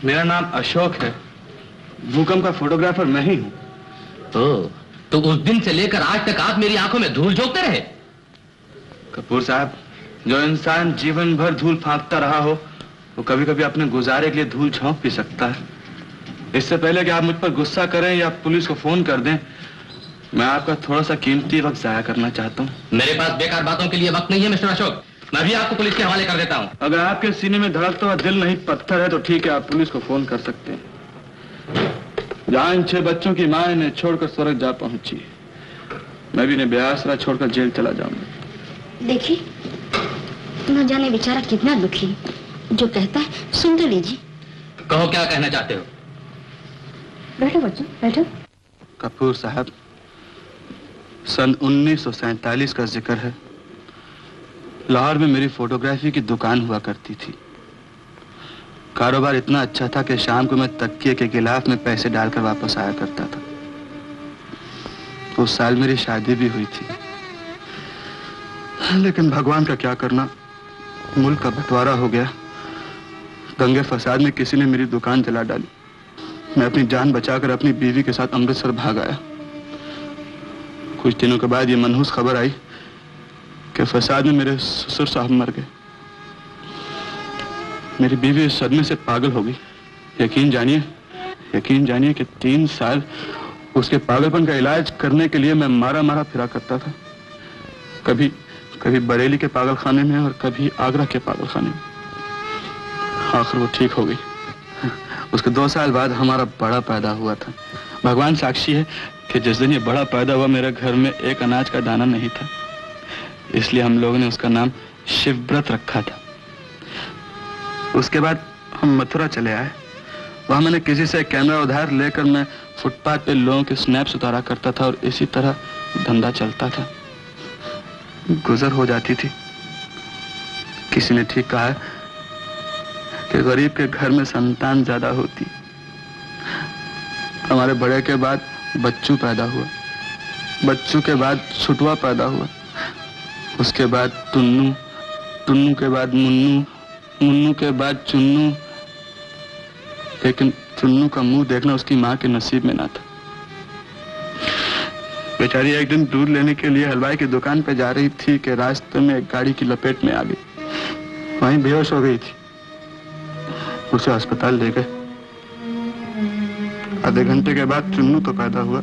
मेरा नाम अशोक है। भूकंप का फोटोग्राफर मैं ही हूँ। ओह, तो उस दिन से लेकर आज तक आप मेरी आंखों में धूल झोंकते रहे? कपूर साहब, जो इंसान जीवन भर धूल फांकता रहा हो, वो कभी कभी अपने गुजारे के लिए धूल झोंक भी सकता है। इससे पहले कि आप मुझ पर गुस्सा करें या पुलिस को फोन कर दें, मैं आपका थोड़ा सा कीमती वक्त जाया करना चाहता हूँ। मेरे पास बेकार बातों के लिए वक्त नहीं है मिस्टर अशोक, मैं भी आपको पुलिस के हवाले कर देता हूँ। अगर आपके सीने में धड़कता हुआ दिल नहीं पत्थर है तो ठीक है, आप पुलिस को फोन कर सकते हैं। जहाँ इन 6 बच्चों की माँ इन्हें छोड़कर स्वर्ग जा पहुंची, मैं भी इन्हें बेआसरा छोड़कर जेल चला जाऊंगा। देखिए, न जाने बेचारा कितना दुखी है, जो कहता है सुन तो लीजिए। कहो, क्या कहना चाहते हो? बैठो बच्चों, बैठो। कपूर साहब, सन 1947 का जिक्र है। लाहौर में मेरी फोटोग्राफी की दुकान हुआ करती थी। कारोबार इतना अच्छा था कि शाम को मैं तकिए के गिलाफ में पैसे डालकर वापस आया करता था। उस साल मेरी शादी भी हुई थी, लेकिन भगवान का क्या करना, मुल्क का बंटवारा हो गया। दंगे फसाद में किसी ने मेरी दुकान जला डाली। मैं अपनी जान बचाकर अपनी बीवी के साथ अमृतसर भाग आया। कुछ दिनों के बाद ये मनहूस खबर आई कि फसाद में मेरे ससुर साहब मर गए। मेरी बीवी इस सदमे से पागल हो गई। यकीन जानिए कि 3 साल उसके पागलपन का इलाज करने के लिए मैं मारा मारा फिरा करता था। कभी बरेली के पागल खाने में और कभी आगरा के पागल खाने में। आखिर वो ठीक हो गई। उसके 2 साल बाद हमारा बड़ा पैदा हुआ था। भगवान साक्षी है कि जिस दिन ये बड़ा पैदा हुआ, मेरे घर में एक अनाज का दाना नहीं था। इसलिए हम लोगों ने उसका नाम शिवव्रत रखा था। उसके बाद हम मथुरा चले आए। वहां मैंने किसी से कैमरा उधार लेकर मैं फुटपाथ पे लोगों के स्नैप्स उतारा करता था और इसी तरह धंधा चलता था। गुजर हो जाती थी। किसी ने ठीक कहा है कि गरीब के घर में संतान ज्यादा होती। हमारे बड़े के बाद बच्चू पैदा हुआ, बच्चू के बाद छुटवा पैदा हुआ, उसके बाद टुन्नू, टुन्नू के बाद मुन्नू, मुन्नू के बाद चुन्नू। लेकिन चुन्नू का मुंह देखना उसकी माँ के नसीब में ना था। बेचारी एक दिन दूध लेने के लिए हलवाई की दुकान पे जा रही थी कि रास्ते में एक गाड़ी की लपेट में आ गई, वहीं बेहोश हो गई थी। उसे अस्पताल ले गए। आधे घंटे के बाद चुन्नू तो पैदा हुआ,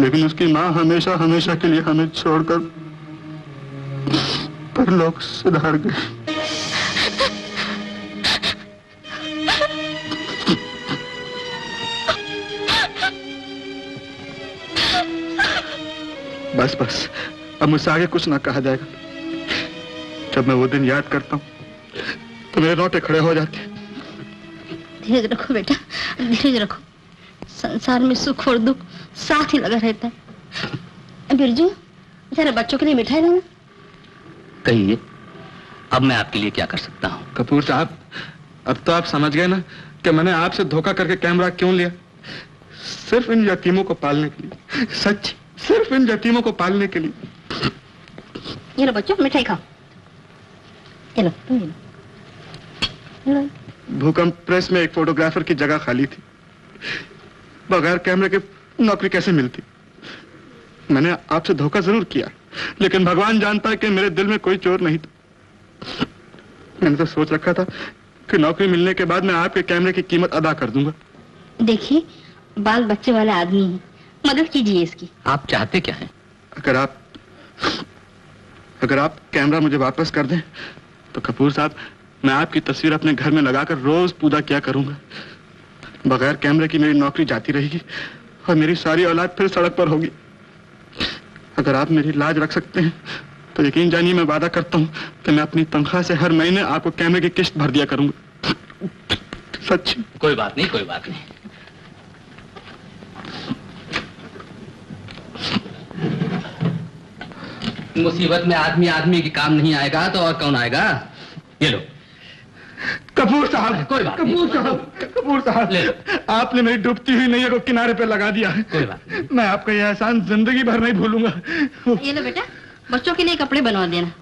लेकिन उसकी माँ हमेशा हमेशा के लिए हमें छोड़कर परलोक सिधार गई। बस बस, अब मुझसे आगे कुछ ना कहा जाएगा। जब मैं वो दिन याद करता हूँ तो मेरे रोंगटे खड़े हो जाते हैं। धीरज रखो बेटा, धीरज रखो। संसार में सुख और दुख साथ ही लगा रहता है। बिरजू, जरा बच्चों के लिए मिठाई देना। कहिए, अब मैं आपके लिए क्या कर सकता हूँ? कपूर साहब, अब तो आप समझ गए ना कि मैंने आपसे धोखा करके कैमरा क्यों लिया। सिर्फ इन यतीमों को पालने के लिए, सच, सिर्फ इन यतीमों को पालने के लिए। ये लो बच्चों, मिठाई खाओ। ये लो, तुम ये लो। भूकंप प्रेस में एक फोटोग्राफर की जगह खाली थी। बगैर कैमरे के नौकरी कैसे मिलती? मैंने आपसे धोखा जरूर किया, लेकिन भगवान जानता है कि मेरे दिल में कोई चोर नहीं था। मैंने तो सोच रखा था कि नौकरी मिलने के बाद मैं आपके कैमरे की कीमत अदा कर दूंगा। देखिए, बाल बच्चे वाला आदमी है, मदद कीजिए इसकी। आप चाहते क्या हैं? अगर आप कैमरा मुझे वापस कर दें तो कपूर साहब, मैं आपकी तस्वीर अपने घर में लगाकर रोज पूजा किया करूंगा। बगैर कैमरे की मेरी नौकरी जाती रहेगी और मेरी सारी औलाद फिर सड़क पर होगी। अगर आप मेरी लाज रख सकते हैं तो यकीन जानिए, मैं वादा करता हूं कि मैं अपनी तनख्वाह से हर महीने आपको कैमरे की किस्त भर दिया करूंगा। सच। कोई बात नहीं, कोई बात नहीं। मुसीबत में आदमी आदमी के काम नहीं आएगा तो और कौन आएगा? ये लो। कपूर साहब, कोई बात कपूर साहब, कपूर साहब, आपने मेरी डूबती हुई नैया को किनारे पे लगा दिया है। कोई बात। मैं आपका यह एहसान जिंदगी भर नहीं भूलूंगा। ये लो बेटा, बच्चों के लिए कपड़े बनवा देना।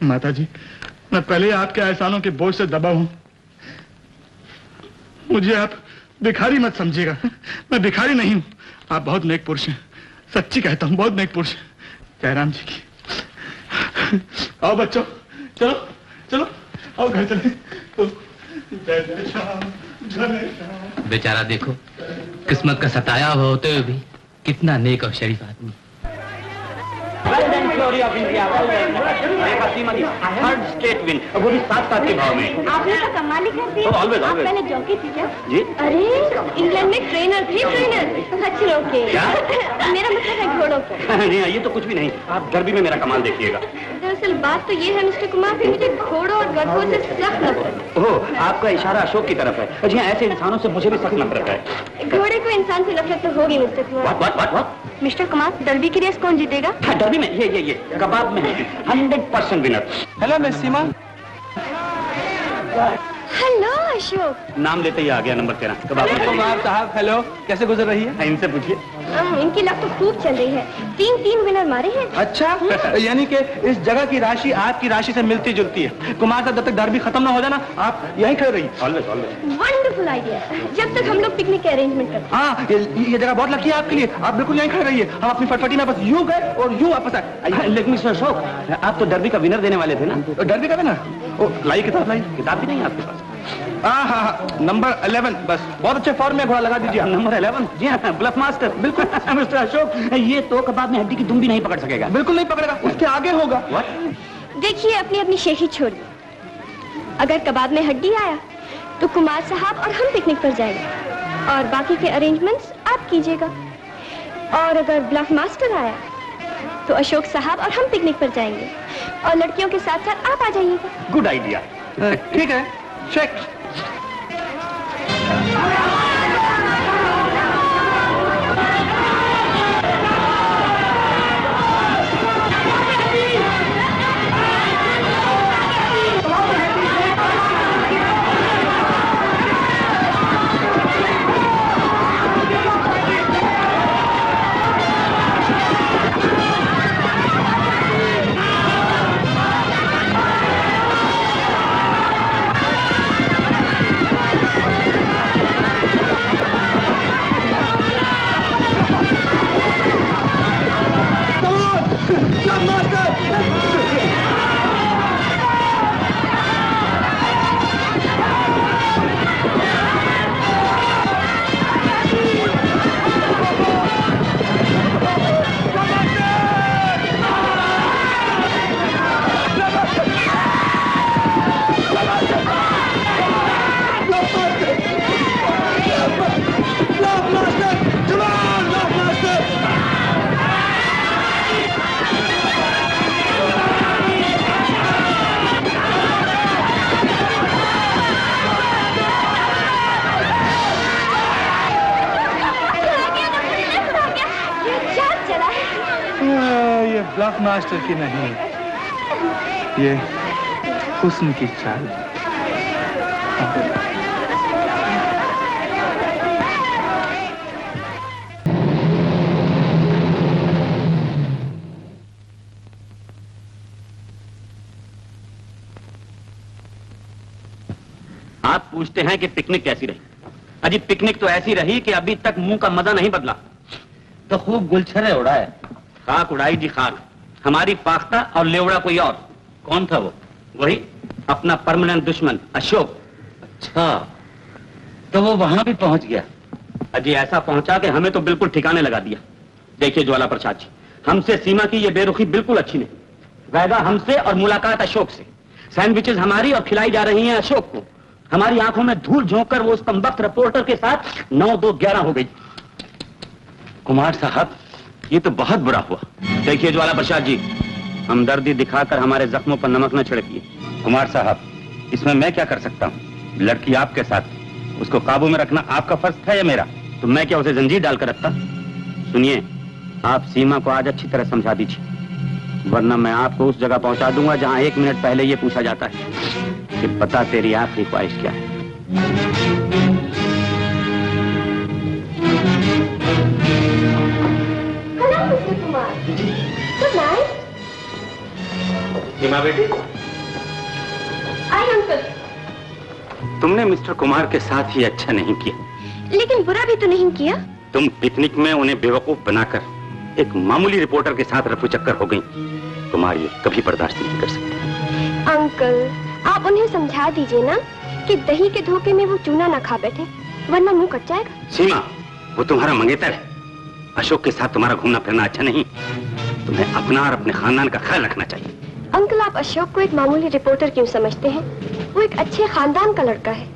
माता जी, मैं पहले आपके एहसानों के बोझ से दबा हूँ। मुझे आप भिखारी मत समझिएगा। मैं भिखारी नहीं हूँ। आप बहुत नेक पुरुष हैं, सच्ची कहता हूँ, बहुत नेक पुरुष हैं। जयराम जी की। आओ बच्चों, चलो चलो, आओ घर चले। जय जय श्याम, जय श्याम। बेचारा देखो, किस्मत का सताया हुआ होते हुए भी कितना नेक और शरीफ आदमी। थर्ड स्टेट विन, वो भी 7-7 के भाव में। आपने तो कमाल ही कर दिया। ऑलवेज आप ऑलवेज। पहले जॉकी थी क्या? जी। अरे इंग्लैंड में ट्रेनर थे, ट्रेनर अच्छे के। मेरा मतलब है घोड़ों के। नहीं, ये तो कुछ भी नहीं। आप डर्बी में मेरा कमाल देखिएगा। दरअसल बात तो ये है मिस्टर कुमार, कि मुझे घोड़ों और गधों से सख्त नफरत। ओह, आपका इशारा अशोक की तरफ है। जी हाँ, ऐसे इंसानों से मुझे भी सख्त नफरत है। घोड़े को इंसान से नफरत तो होगी mister Kumar. Mister Kumar, derby की रेस कौन जीतेगा? डर्बी में ये कबाब में 100% विनर। हेलो मिस सीमा। हेलो अशोक। नाम लेते ही आ गया नंबर 13 कबाब में। कुमार साहब, हेलो, कैसे गुजर रही है? इनसे पूछिए। इनकी लक तो खूब चल रही है। 3 विनर मारे हैं। अच्छा, यानी कि इस जगह की राशि आपकी राशि से मिलती जुलती है। कुमार साहब, जब तक डर्बी खत्म ना हो जाए ना, आप यहीं खड़े रहिए। Always always. Wonderful idea. जब तक हम लोग पिकनिक के अरेंजमेंट करते हैं। हाँ, ये जगह बहुत लकी है आपके लिए। आप बिल्कुल यहीं खड़े रहिए। हम अपनी फटफटी में बस यूं गए और यूं वापस आए। लेकिन मिस्टर अशोक, आप तो डर्बी का विनर देने वाले थे ना? डर्बी का विनर? लाई किताब लाई। किताब भी नहीं आपके पास? हाँ, नंबर 11 बस। बहुत अच्छे फॉर्म में घोड़ा लगा दीजिए। नंबर 11? जी हाँ, ब्लफ मास्टर। बिल्कुल मिस्टर अशोक, ये तो कबाब में हड्डी की दुम भी नहीं पकड़ सकेगा। बिल्कुल नहीं पकड़ेगा, उसके आगे होगा। देखिए, अपनी अपनी शेखी छोड़िए। अगर कबाब में हड्डी आया तो कुमार साहब और हम पिकनिक पर जाएंगे और बाकी के अरेंजमेंट्स आप कीजिएगा। और अगर ब्लफ मास्टर आया तो अशोक साहब और हम पिकनिक पर जाएंगे और लड़कियों के साथ साथ आप आ जाइएगा। Good idea. ठीक है, चेक। शौक मास्टर की नहीं, ये हुस्न की चाल। आप पूछते हैं कि पिकनिक कैसी रही? अजी पिकनिक तो ऐसी रही कि अभी तक मुंह का मजा नहीं बदला। तो खूब गुलछरे उड़ाए। खाक उड़ाई जी खाक। हमारी फाख्ता और लेवड़ा कोई और। कौन था वो? वही अपना परमानेंट दुश्मन अशोक। अच्छा, तो वो वहां भी पहुंच गया? अजी ऐसा पहुंचा कि हमें तो बिल्कुल ठिकाने लगा दिया। देखिए ज्वाला प्रसाद जी, हमसे सीमा की ये बेरुखी बिल्कुल अच्छी नहीं। वायदा हमसे और मुलाकात अशोक से। सैंडविचेस हमारी और खिलाई जा रही हैं अशोक को। हमारी आंखों में धूल झोंक कर वो उस कमबख्त रिपोर्टर के साथ 9-2-11 हो गई। कुमार साहब, ये तो बहुत बुरा हुआ। देखिए ज्वाला प्रसाद जी, हमदर्दी दिखाकर हमारे जख्मों पर नमक न छिड़किए। कुमार साहब, इसमें मैं क्या कर सकता हूँ? लड़की आपके साथ, उसको काबू में रखना आपका फर्ज था या मेरा? तो मैं क्या उसे जंजीर डालकर रखता? सुनिए, आप सीमा को आज अच्छी तरह समझा दीजिए, वरना मैं आपको उस जगह पहुंचा दूंगा जहां 1 मिनट पहले ये पूछा जाता है कि बता तेरी आखिरी ख्वाहिश क्या है। सीमा बेटी, तुमने मिस्टर कुमार के साथ ही अच्छा नहीं किया। लेकिन बुरा भी तो नहीं किया। तुम पिकनिक में उन्हें बेवकूफ बनाकर एक मामूली रिपोर्टर के साथ रफू चक्कर हो गई। कुमार ये कभी बर्दाश्त नहीं कर सकते। अंकल, आप उन्हें समझा दीजिए ना कि दही के धोखे में वो चूना ना खा बैठे, वरना मुंह कट जाएगा। सीमा, वो तुम्हारा मंगेतर है। अशोक के साथ तुम्हारा घूमना फिरना अच्छा नहीं। तुम्हें अपना और अपने खानदान का ख्याल रखना चाहिए। अंकल, आप अशोक को एक मामूली रिपोर्टर क्यों समझते हैं? वो एक अच्छे खानदान का लड़का है।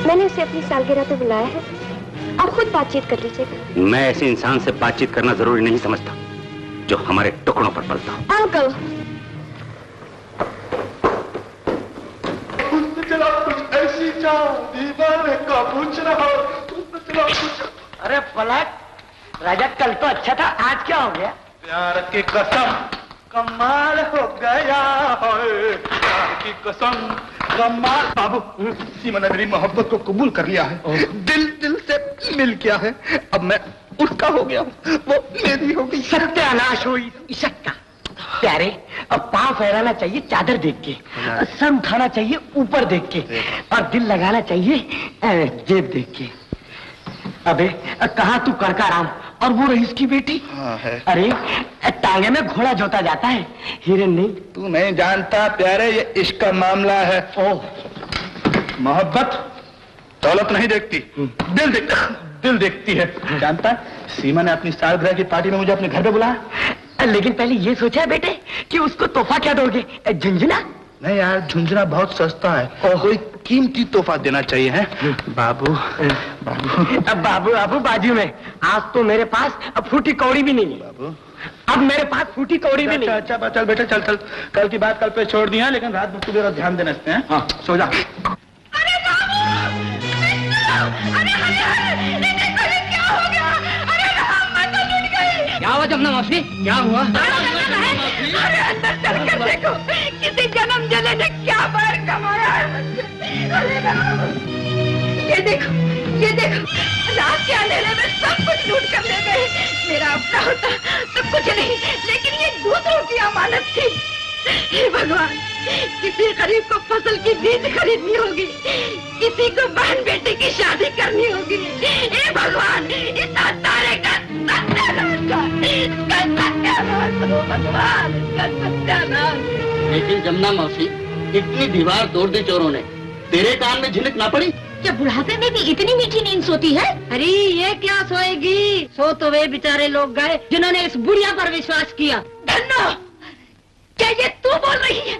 मैंने उसे अपनी सालगिरह पे बुलाया है। आप खुद बातचीत कर लीजिएगा। मैं ऐसे इंसान से बातचीत करना जरूरी नहीं समझता जो हमारे टुकड़ों पर पलता हो। अंकल, चला कुछ ऐसी दीवाने का पूछ रहा चला कुछ। अरे पलट, राजा कल तो अच्छा था, आज क्या हो गया? प्यार की कसम कमाल हो गया है, प्यार की कसम कमाल। बाबू, सीमा ने मेरी मोहब्बत को कबूल कर लिया है, दिल से मिल गया है। अब मैं उसका हो गया, वो मेरी हो गई। सत्यानाश हुई इसका। प्यारे, अब पांव फैलाना चाहिए चादर देख के, सर उठाना चाहिए ऊपर देख के, और दिल लगाना चाहिए जेब देख के। अबे कहाँ तू करका राम और वो रईस की बेटी? हाँ है। अरे टांगे में घोड़ा जोता जाता है, हिरन नहीं। तू नहीं जानता प्यारे, ये इश्क का मामला है। ओह, मोहब्बत दौलत नहीं देखती, दिल देखती है। जानता है, सीमा ने अपनी सालगिरह की पार्टी में मुझे अपने घर पे बुलाया। लेकिन पहले ये सोचा है बेटे कि उसको तोहफा क्या दोगे? झुंझुना? नहीं यार, झुंझुना बहुत सस्ता है, कोई कीमती तोहफा देना चाहिए है। बाबू बाबू बाजू में आज तो मेरे पास अब फूटी कौड़ी भी नहीं है। बाबू, अब मेरे पास फूटी कौड़ी भी नहीं। अच्छा चल बेटा, चल कल की बात कल पे छोड़ दिया, लेकिन रात में तुझे ध्यान देना हैं। हाँ, सो जा। क्या हुआ जमुना मौसी? क्या हुआ? अरे अंदर चल कर देखो, किसी जन्म जले ने क्या बार कमाया है। ये देखो, रात के अंधेरे में सब कुछ लूट कर ले गए। मेरा अपना होता तो कुछ नहीं, लेकिन ये दूसरों की अमानत थी। हे भगवान, किसी गरीब को फसल की बीज खरीदनी होगी, किसी को बहन बेटी की शादी करनी होगी। हे भगवान, इस तारे का लेकिन जमुना मौसी, इतनी दीवार तोड़ दी चोरों ने, तेरे कान में झिनक ना पड़ी? क्या बुढ़ापे में भी इतनी मीठी नींद सोती है? अरे ये क्या सोएगी? सो तो वे बेचारे लोग गए जिन्होंने इस बुढ़िया पर विश्वास किया। धन्नो, क्या ये तू बोल रही है?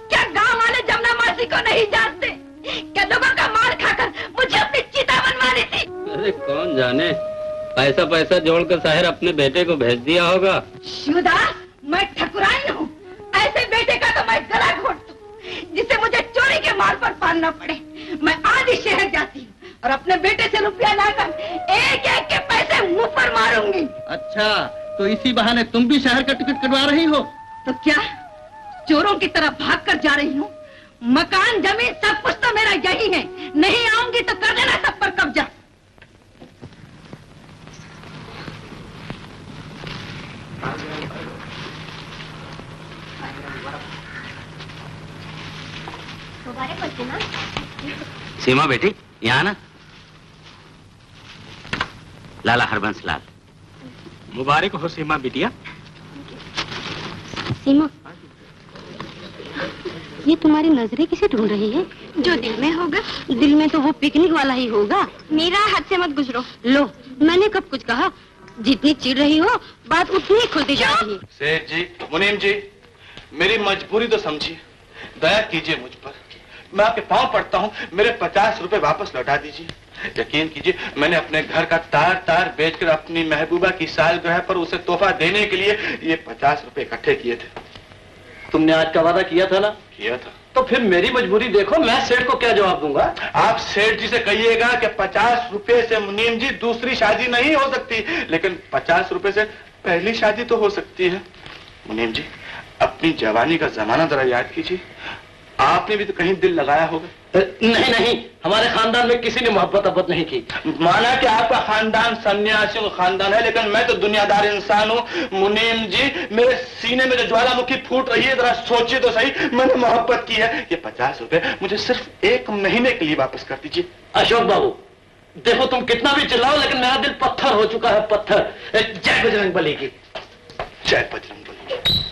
क्या गांव वाले जमुना मौसी को नहीं जानते? क्या लोगों का मार खाकर मुझे अपनी चिता बनवानी थी? अरे कौन जाने, पैसा जोड़कर साहिर अपने बेटे को भेज दिया होगा। शिवदास, मैं ठकुराई हूँ। ऐसे बेटे का तो मैं गला घोट दूं, जिसे मुझे चोरी के माल पर पालना पड़े। मैं आज ही शहर जाती हूँ और अपने बेटे से रुपया लाकर एक एक के पैसे मुंह पर मारूंगी। अच्छा, तो इसी बहाने तुम भी शहर का टिकट कटवा रही हो। तो क्या चोरों की तरह भाग कर जा रही हूँ? मकान जमीन सब कुछ तो मेरा यही है। नहीं आऊंगी तो कर देना सब पर कब्जा। सीमा बेटी यहाँ ना। लाला हरबंस लाल। मुबारक हो सीमा बिटिया। सीमा, ये तुम्हारी नजरें किसे ढूंढ रही है? जो दिल में होगा। दिल में तो वो पिकनिक वाला ही होगा। मेरा हद से मत गुजरो। लो, मैंने कब कुछ कहा? जितनी चिढ़ रही हो बात उतनी ही खुलती जा रही है। सेठ जी, मुनीम जी, मेरी मजबूरी तो समझिए, दया कीजिए मुझ पर। मैं आपके पांव पड़ता हूँ, मेरे 50 रुपए वापस लौटा दीजिए। यकीन कीजिए, मैंने अपने घर का तार बेचकर अपनी महबूबा की सालगिरह पर उसे तोहफा देने के लिए ये 50 रुपए इकट्ठे किए थे। तुमने आज का वादा किया था ना? किया था। तो फिर मेरी मजबूरी देखो, मैं सेठ को क्या जवाब दूंगा? आप सेठ जी से कहिएगा कि 50 रुपए से मुनीम जी दूसरी शादी नहीं हो सकती, लेकिन 50 रुपए से पहली शादी तो हो सकती है। मुनीम जी, अपनी जवानी का जमाना जरा याद कीजिए। आपने भी तो कहीं दिल लगाया होगा। नहीं, हमारे खानदान में किसी ने मोहब्बत नहीं की। माना कि आपका खानदान सन्यासियों का खानदान है, लेकिन मैं तो दुनियादार इंसान हूँ। मुनीम जी, मेरे सीने में जो ज्वालामुखी फूट रही है, जरा सोचिए तो सही। मैंने मोहब्बत की है। ये 50 रुपए मुझे सिर्फ 1 महीने के लिए वापस कर दीजिए। अशोक बाबू, देखो तुम कितना भी चिल्लाओ, लेकिन मेरा दिल पत्थर हो चुका है, पत्थर। जय बजरंग बली की। जय बजरंग बली।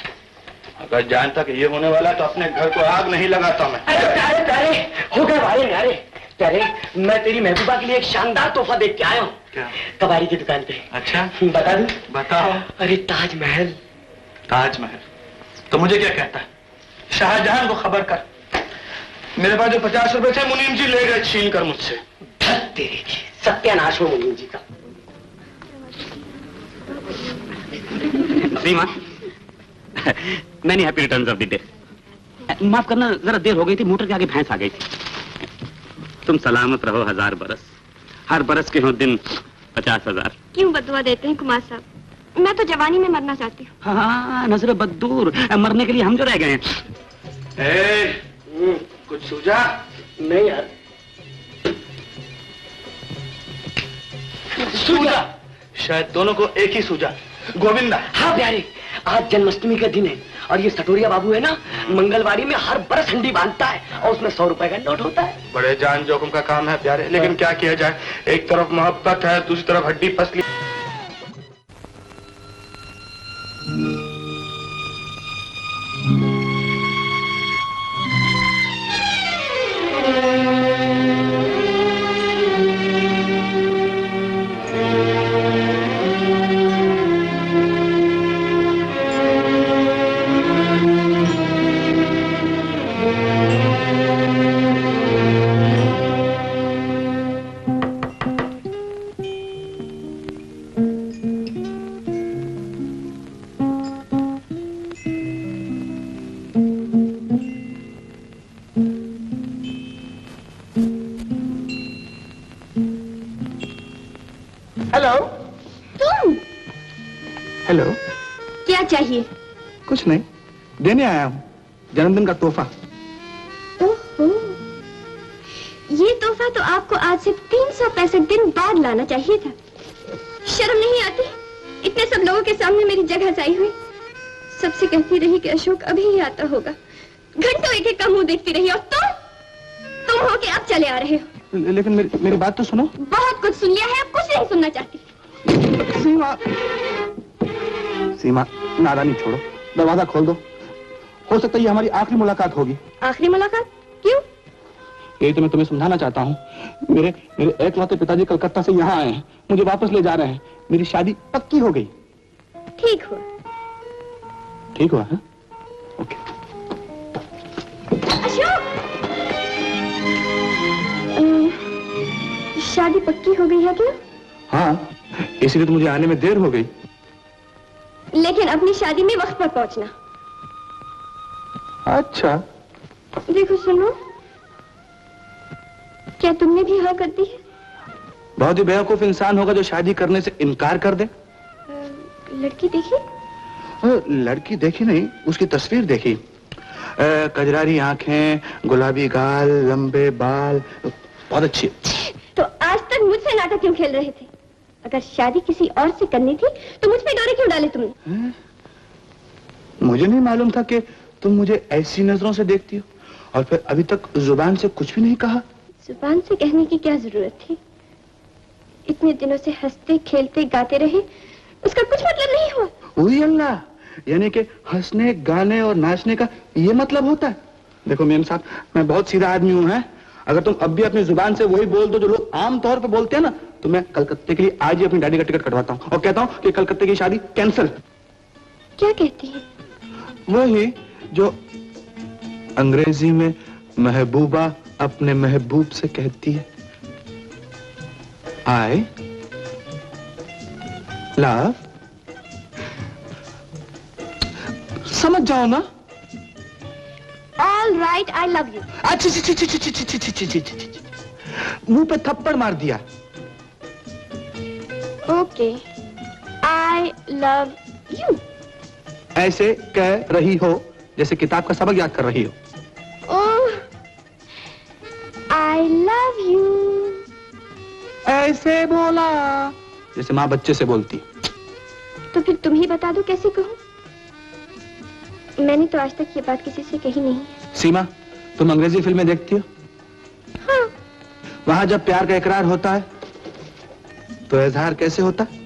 अगर जानता कि ये होने वाला तो अपने घर को आग नहीं लगाता मैं। अरे प्यारे, हो गए वाले न्यारे। प्यारे, मैं तेरी महबूबा के लिए एक शानदार तोहफा देख के आया हूँ। क्या? कबाड़ी की दुकान पे। अच्छा, बता दूं? बताओ। अरे ताजमहल। ताजमहल? तो मुझे क्या कहता है? शाहजहां को खबर कर। मेरे पास जो 50 रुपए थे मुनीम जी ले गए छीन कर मुझसे। तेरी सत्यानाश हो मुनीम जी का। Seema, many happy returns of the day. माफ करना, जरा देर हो गई थी, मोटर के आगे भैंस आ गई थी। तुम सलामत रहो 1000 बरस। हर बरस के हो दिन 50,000। क्यों बदुआ देते हैं कुमार साहब? मैं तो जवानी में मरना चाहती हूँ। हाँ, नजर बददूर, मरने के लिए हम जो रह गए हैं। कुछ सूझा? नहीं यार। सूझा? शायद दोनों को एक ही सूझा। गोविंदा। हाँ प्यारे, आज जन्माष्टमी का दिन है और ये सटोरिया बाबू है ना, मंगलवारी में हर बरस हंडी बांधता है और उसमें 100 रुपए का नोट होता है। बड़े जान जोखिम का काम है प्यारे, लेकिन क्या किया जाए। एक तरफ मोहब्बत है, दूसरी तरफ हड्डी पसली। हेलो। क्या चाहिए? कुछ नहीं, देने आया हूँ जन्मदिन का तोहफा। ओहो, ये तोहफा तो आपको आज से 365 दिन बाद लाना चाहिए था। शर्म नहीं आती? इतने सब लोगों के सामने मेरी जगह जाई हुई। सबसे कहती रही कि अशोक अभी ही आता होगा। घंटों एक का मुंह देखती रही, और तुम हो के अब चले आ रहे हो। लेकिन मेरी बात तो सुनो। बहुत कुछ सुन लिया है, अब कुछ नहीं सुनना चाहती। सीमा, सीमा, नादानी छोड़ो, दरवाजा खोल दो। हो सकता है ये हमारी आखिरी मुलाकात होगी। आखिरी मुलाकात? क्यों? यही तो मैं तुम्हें समझाना चाहता हूँ। मेरे एकलौते पिताजी कलकत्ता से यहाँ आए हैं, मुझे वापस ले जा रहे हैं। मेरी शादी पक्की हो गई। ठीक हुआ। ठीक हुआ है? ओके। अशोक, शादी पक्की हो गई है क्या? हाँ, इसीलिए तो मुझे आने में देर हो गई। लेकिन अपनी शादी में वक्त पर पहुंचना। अच्छा। देखो सुनो, क्या तुमने भी हाँ कर दी है? बहुत ही बेवकूफ इंसान होगा जो शादी करने से इनकार कर दे। लड़की देखी? लड़की देखी नहीं, उसकी तस्वीर देखी। कजरारी आंखें, गुलाबी गाल, लंबे बाल, बहुत अच्छी। तो आज तक मुझसे नाटक क्यों खेल रहे थे? अगर शादी किसी और से करनी थी तो मुझ पे डोरे क्यों डाले तुमने? मुझे नहीं मालूम था कि तुम मुझे ऐसी नजरों से देखती हो, और फिर अभी तक जुबान से कुछ भी नहीं कहा। जुबान से कहने की क्या जरूरत थी? इतने दिनों से हंसते खेलते गाते रहे, उसका कुछ मतलब नहीं हुआ। ओए अल्लाह, यानी कि हंसने गाने और नाचने का ये मतलब होता है? देखो मेम साहब, मैं बहुत सीधा आदमी हूँ, है? अगर तुम अब भी अपनी जुबान से वही बोल दो जो लोग आम तौर पे बोलते हैं ना, तो मैं कलकत्ते के लिए आज ही अपनी डैडी का टिकट कटवाता हूँ और कहता हूँ कि कलकत्ते की शादी कैंसिल। क्या कहती है? वही जो अंग्रेजी में महबूबा अपने महबूब से कहती है, आई लव। समझ जाओ ना। All right, I love you. मुंह पे थप्पड़ मार दिया। Okay, I love you. ऐसे कह रही हो जैसे किताब का सबक याद कर रही हो। Oh, I love you. ऐसे बोला जैसे माँ बच्चे से बोलती। तो फिर तुम ही बता दो कैसे कहूँ? मैंने तो आज तक ये बात किसी से कही नहीं। सीमा, तुम अंग्रेजी फिल्में देखती हो? हाँ। वहां जब प्यार का इकरार होता है तो इजहार कैसे होता है?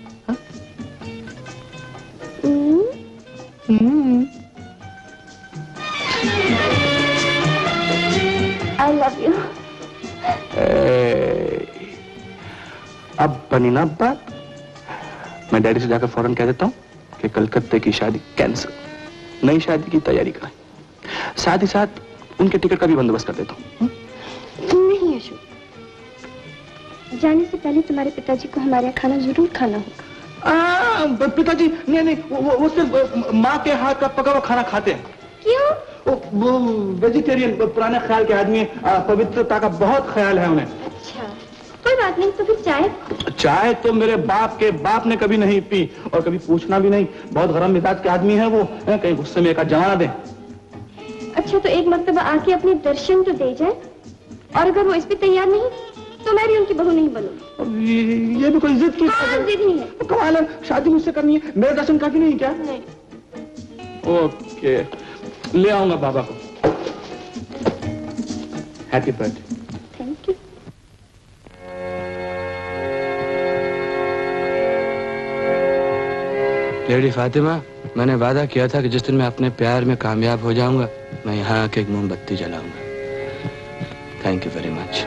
I love you. अब बनी ना बात। मैं डैडी से जाकर फौरन कह देता हूँ कि कलकत्ते की शादी कैंसिल, नई शादी की तैयारी करें, साथ ही साथ उनके टिकट का भी बंदोबस्त कर देता हूँ। नहीं अशोक, जाने से पहले तुम्हारे पिताजी को हमारे यहाँ खाना जरूर खाना होगा। पिताजी नहीं, वो सिर्फ माँ के हाथ का पका हुआ खाना खाते हैं। क्यों? वो वेजिटेरियन, पुराने ख्याल के आदमी हैं, पवित्रता का बहुत ख्याल है उन्हें। अच्छा, कोई बात नहीं। तो फिर चाय? चाय तो मेरे बाप के बाप ने कभी नहीं पी और कभी पूछना भी नहीं। बहुत गरम मिजाज के आदमी है वो, कहीं गुस्से में एक आध जमा ना दे। अच्छा, तो एक मर्तबा आके अपने दर्शन तो दे जाए, और अगर वो इस पे तैयार नहीं तो मैं भी उनकी बहू नहीं बनूंगी। ये भी कोई जिद की? जिद नहीं है। कमाल है, शादी मुझसे करनी है, मेरा दर्शन काफी नहीं क्या? नहीं। ओके, ले आऊंगा बाबा को। Happy birthday. Thank you. Lady Fatima, मैंने वादा किया था कि जिस दिन मैं अपने प्यार में कामयाब हो जाऊंगा, मैं यहाँ आके एक मोमबत्ती जलाऊंगा। Thank you very much.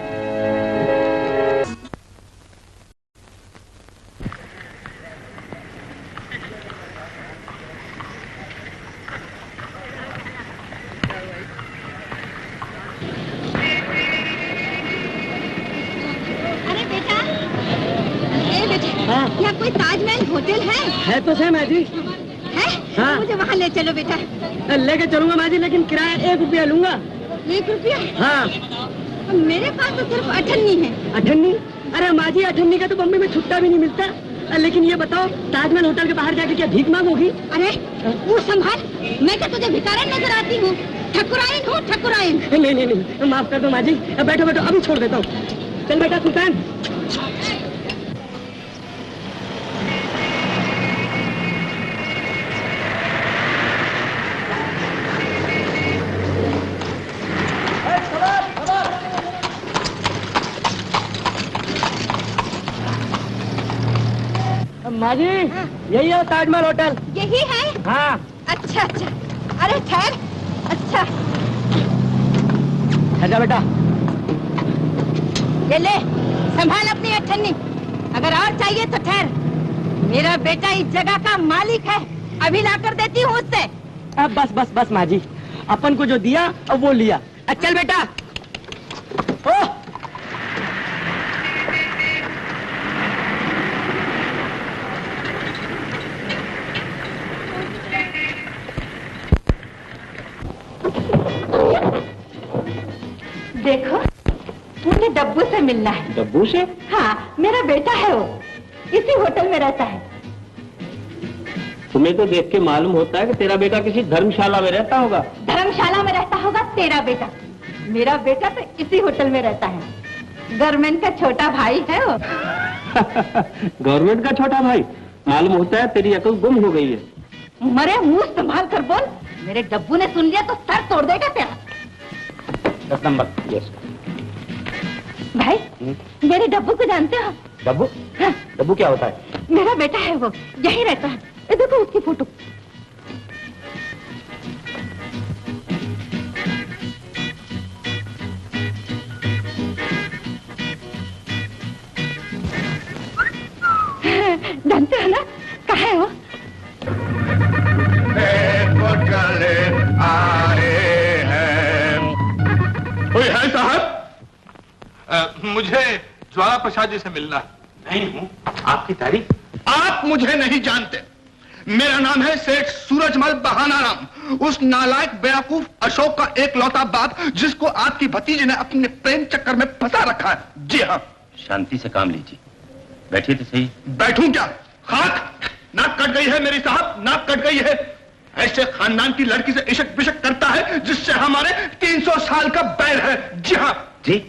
यहाँ कोई ताजमहल होटल है तो सही माँ जी। है? हाँ। मुझे वहाँ ले चलो बेटा। लेके चलूंगा माँ जी, लेकिन किराया 1 रुपया लूंगा। 1 रुपया? हाँ। मेरे पास तो सिर्फ 98 है। 98? अरे माँ जी, 98 का तो बम्बई में छुट्टा भी नहीं मिलता। लेकिन ये बताओ, ताजमहल होटल के बाहर जाके क्या भीख मांगोगी? अरे वो संभाल, मैं क्या तुझे भिखारन नजर आती हूँ? ठकुराइन हूँ, ठकुराइन। नहीं, माफ कर दो माँ जी। बैठो बैठो, अभी छोड़ देता हूँ। चल बेटा सुल्तान। माँ जी, यही है ताजमहल होटल। यही है? हाँ। अच्छा अच्छा, अरे ठहर। अच्छा अच्छा बेटा, ये ले, संभाल अपनी अठन्नी। अगर और चाहिए तो ठहर। मेरा बेटा इस जगह का मालिक है, अभी ला कर देती हूँ उससे। अब बस बस बस माँ जी, अपन को जो दिया अब वो लिया। चल बेटा। ओ! देखो, मुझे डब्बू से मिलना है। डब्बू से? हाँ, मेरा बेटा है वो, इसी होटल में रहता है। तुम्हें तो देख के मालूम होता है कि तेरा बेटा किसी धर्मशाला में रहता होगा। धर्मशाला में रहता होगा तेरा बेटा। मेरा बेटा तो इसी होटल में रहता है। गवर्नमेंट का छोटा भाई है वो। गवर्नमेंट का छोटा भाई? मालूम होता है तेरी अकल गुम हो गई है। मरे मुंह संभाल कर बोल, मेरे डब्बू ने सुन लिया तो सर तोड़ देगा तेरा। 10 नंबर। यस भाई, मेरे डब्बू को जानते हो? डब्बू? हाँ। डब्बू क्या होता है? मेरा बेटा है वो, यही रहता है। ये देखो उसकी फोटो। जानते हो ना, कहाँ है वो? चले आए हैं। कोई है साहब? मुझे ज्वाला प्रसाद जी से मिलना है। नहीं हूँ, आपकी तारीफ। आप मुझे नहीं जानते। मेरा नाम है सेठ सूरजमल बहानाराम, उस नालायक बेवकूफ अशोक का एक लौता बाप जिसको आपकी भतीजी ने अपने प्रेम चक्कर में फंसा रखा है। जी हाँ। शांति से काम लीजिए, बैठिए तो सही। बैठूं क्या? खाक, नाक कट गई है मेरी साहब, नाक कट गई है। ऐसे खानदान की लड़की से इशक बिशक करता है जिससे हमारे 300 साल का बैर है। जी हाँ। जी,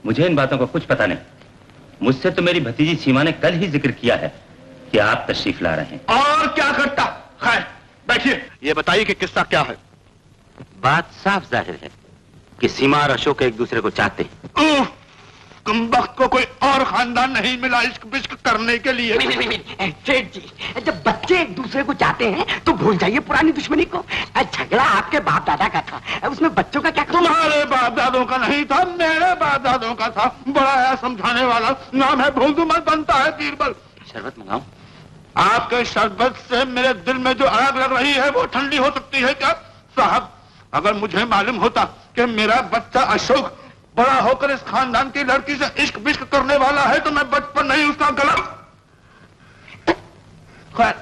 मुझे इन बातों का कुछ पता नहीं। मुझसे तो मेरी भतीजी सीमा ने कल ही जिक्र किया है कि आप तशरीफ ला रहे हैं। और क्या करता? खैर बैठिए, ये बताइए कि किस्सा क्या है। बात साफ जाहिर है कि सीमा और अशोक एक दूसरे को चाहते हैं। कमबख्त को कोई और खानदान नहीं मिला इश्क बिश्क करने के लिए। सेठ जी, जब बच्चे एक दूसरे को चाहते हैं तो भूल जाइए पुरानी दुश्मनी को। झगड़ा आपके बाप दादा का था, उसमें बच्चों का क्या? तुम्हारे बाप दादों का नहीं था, मेरे बाप दादों का था। बड़ा है समझाने वाला, नाम है भोंदूमल, बनता है बीरबल। शरबत मंगाऊं? आपके शरबत से मेरे दिल में जो आग लग रही है वो ठंडी हो सकती है क्या? साहब, अगर मुझे मालूम होता कि मेरा बच्चा अशोक बड़ा होकर इस खानदान की लड़की से इश्क बिश्क करने वाला है तो मैं बचपन नहीं उसका गला। खैर,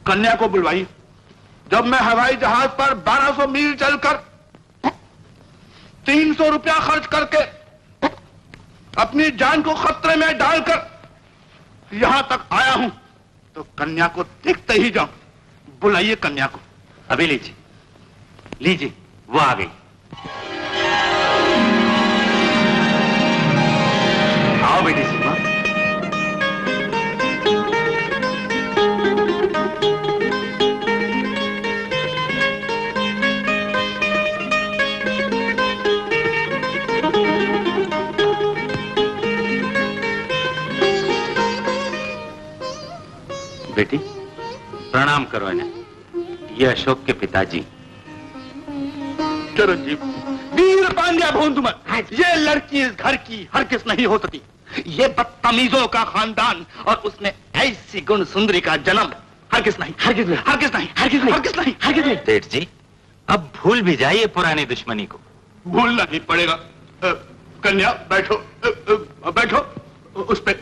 कन्या को बुलवाइए। जब मैं हवाई जहाज पर 1200 मील चलकर 300 रुपया खर्च करके अपनी जान को खतरे में डालकर यहां तक आया हूं तो कन्या को देखते ही जाऊं। बुलाइए कन्या को। अभी लीजिए, लीजिए, वो आ गई। आओ बेटी सीमा। बेटी प्रणाम करो इन्हें, ये अशोक के पिताजी। चिरंजीव वीर पांड्या भोंदूमल, ये लड़की इस घर की हरगिज नहीं हो सकती। ये बदतमीजों का खानदान और उसमें ऐसी गुण सुंदरी का जन्म हरगिज नहीं, हरगिज नहीं, हरगिज नहीं, हरगिज नहीं, हरगिज नहीं, हरगिज नहीं। सेठ जी, अब भूल भी जाइए पुरानी दुश्मनी को। भूलना ही पड़ेगा। कन्या बैठो, बैठो उस पे।